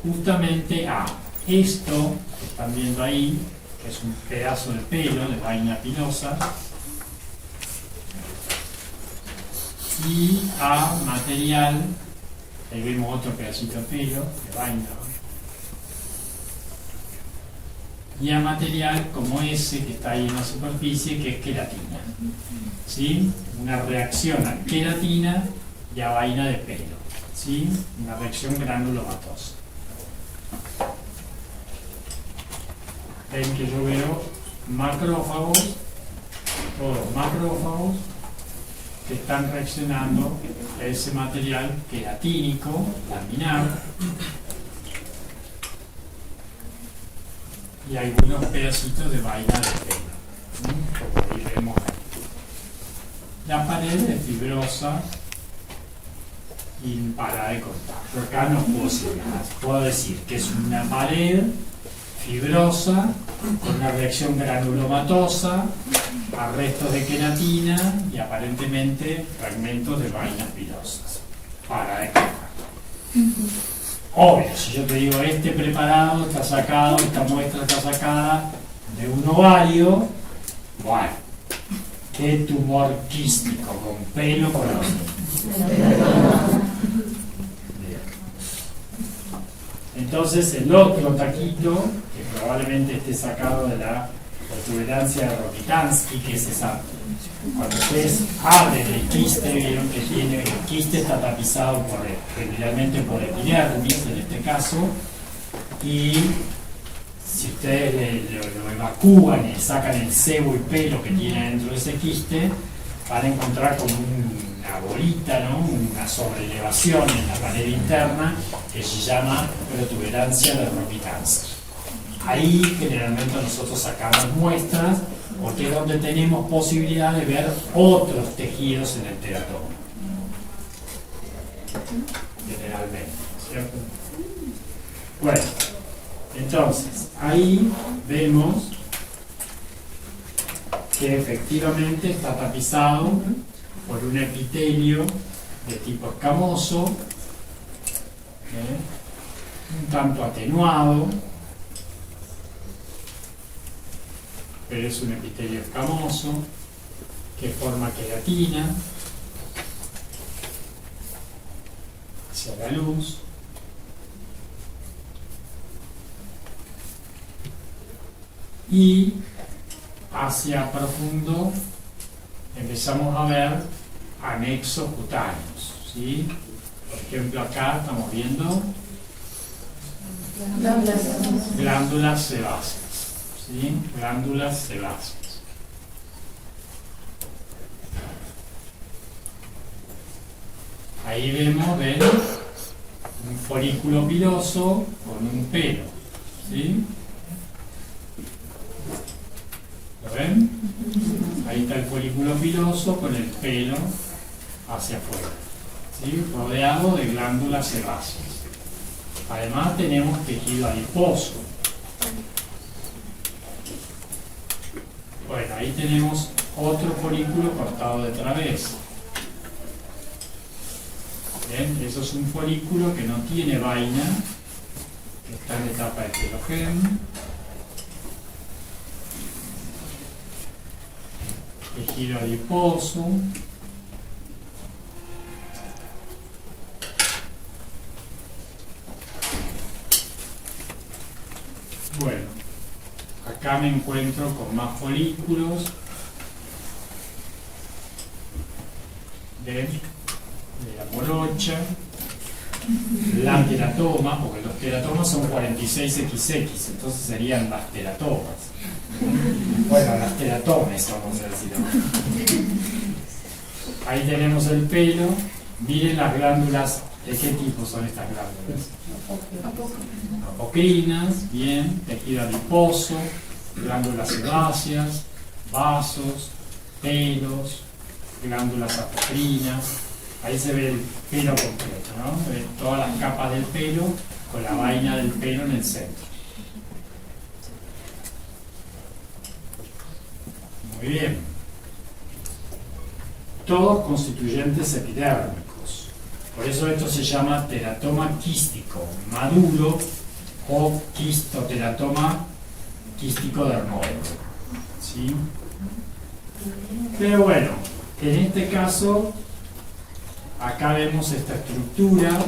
justamente a esto que están viendo ahí, que es un pedazo de pelo de vaina pilosa, y a material, ahí vemos otro pedacito de pelo de vaina, y a material como ese que está ahí en la superficie, que es queratina. ¿Sí? Una reacción a queratina y a vaina de pelo. ¿Sí? Una reacción granulomatosa. Ven que yo veo macrófagos, todos macrófagos, que están reaccionando a ese material queratínico, laminar, y algunos pedacitos de vaina de pelo, como ahí vemos ahí. La pared es fibrosa y para de contacto. Acá no puedo decir nada. Puedo decir que es una pared fibrosa con una reacción granulomatosa a restos de queratina y aparentemente fragmentos de vainas pilosas. Para de contacto. Obvio, si yo te digo este preparado está sacado, esta muestra está sacada de un ovario, bueno, qué tumor quístico, con pelo colorido. Entonces el otro taquito, que probablemente esté sacado de la protuberancia de Rokitansky, que es esa, cuando ustedes abren el quiste, vieron que tiene, el quiste está tapizado generalmente por epidermis en este caso, y si ustedes lo evacúan y sacan el sebo y pelo que tiene dentro de ese quiste, van a encontrar como una bolita, ¿no? Una sobrelevación en la pared interna que se llama protuberancia de Rokitansky. Ahí generalmente nosotros sacamos muestras porque es donde tenemos posibilidad de ver otros tejidos en el teratoma. Generalmente, ¿cierto? Bueno, entonces, ahí vemos que efectivamente está tapizado por un epitelio de tipo escamoso, un tanto atenuado, pero es un epitelio escamoso que forma queratina hacia la luz. Y hacia profundo empezamos a ver anexos cutáneos, ¿sí? Por ejemplo, acá estamos viendo glándulas sebáceas, ¿sí? Glándulas sebáceas. Ahí vemos, ven, un folículo piloso con un pelo, ¿sí? ¿Lo ven? Ahí está el folículo piloso con el pelo hacia afuera, ¿sí? Rodeado de glándulas sebáceas. Además tenemos tejido adiposo. Bueno, ahí tenemos otro folículo cortado de través. ¿Ven? Eso es un folículo que no tiene vaina, que está en etapa de telogen. Tejido adiposo. Bueno, acá me encuentro con más folículos. ¿Ven? De la morocha. La teratoma, porque los teratomas son 46XX, entonces serían las teratomas. Bueno, las teratomes, vamos a decir. Ahí tenemos el pelo. Miren las glándulas. ¿De qué tipo son estas glándulas? Apocrinas, bien. Tejido adiposo, glándulas sebáceas, vasos, pelos, glándulas apocrinas. Ahí se ve el pelo completo, ¿no? Se ven todas las capas del pelo con la vaina del pelo en el centro. Muy bien. Todos constituyentes epidérmicos. Por eso esto se llama teratoma quístico maduro o quistoteratoma quístico dermoide. ¿Sí? Pero bueno, en este caso, acá vemos esta estructura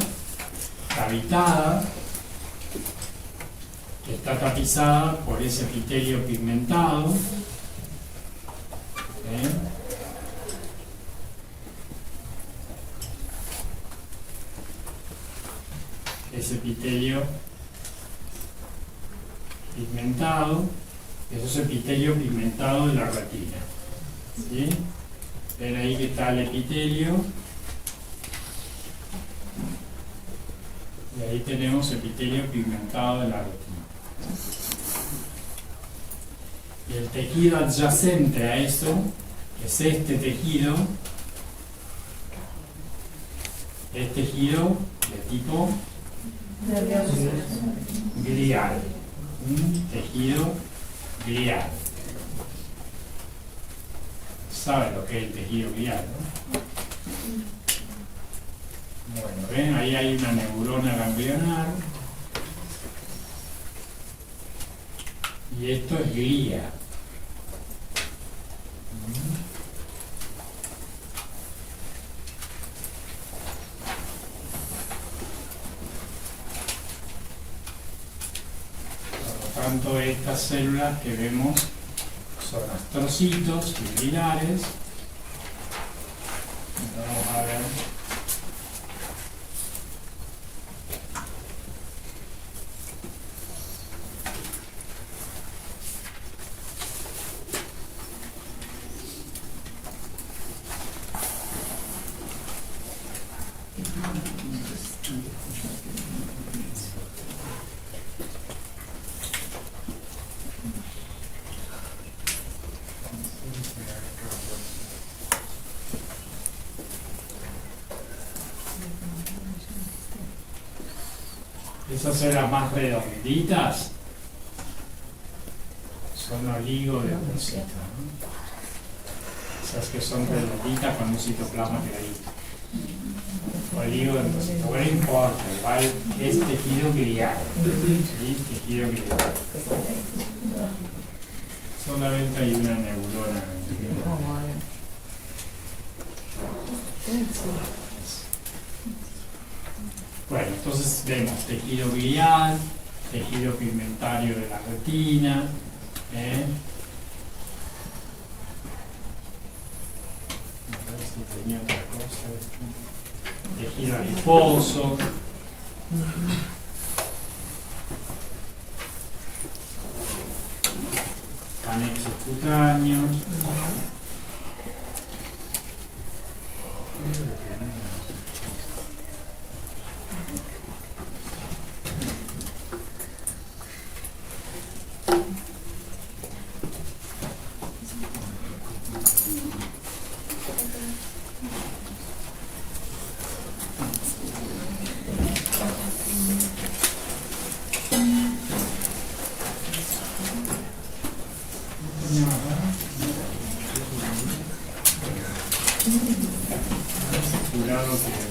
cavitada que está tapizada por ese epitelio pigmentado. Ese epitelio pigmentado, eso es epitelio pigmentado de la retina. ¿Sí? Ven ahí que está el epitelio. Y ahí tenemos epitelio pigmentado de la retina. Y el tejido adyacente a eso es este tejido. Es tejido de tipo glial. Un tejido glial. ¿Saben lo que es el tejido glial, no? Bueno, ven, ahí hay una neurona ganglionar. Y esto es glía. Por lo tanto, estas células que vemos son astrocitos y gliales. Vamos a ver. Esas células más redonditas son oligodendrocitos, ¿no? Esas que son redonditas con un citoplasma clarito. Oligodendrocitos. Bueno, no importa, igual es tejido glial. ¿Sí? Tejido glial. Solamente hay una neurona. Bueno, entonces vemos tejido glial, tejido pigmentario de la retina, a ver si tenía otra cosa. Tejido adiposo. Anexos cutáneos. Cuidado que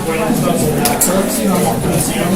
bueno, entonces la próxima mostración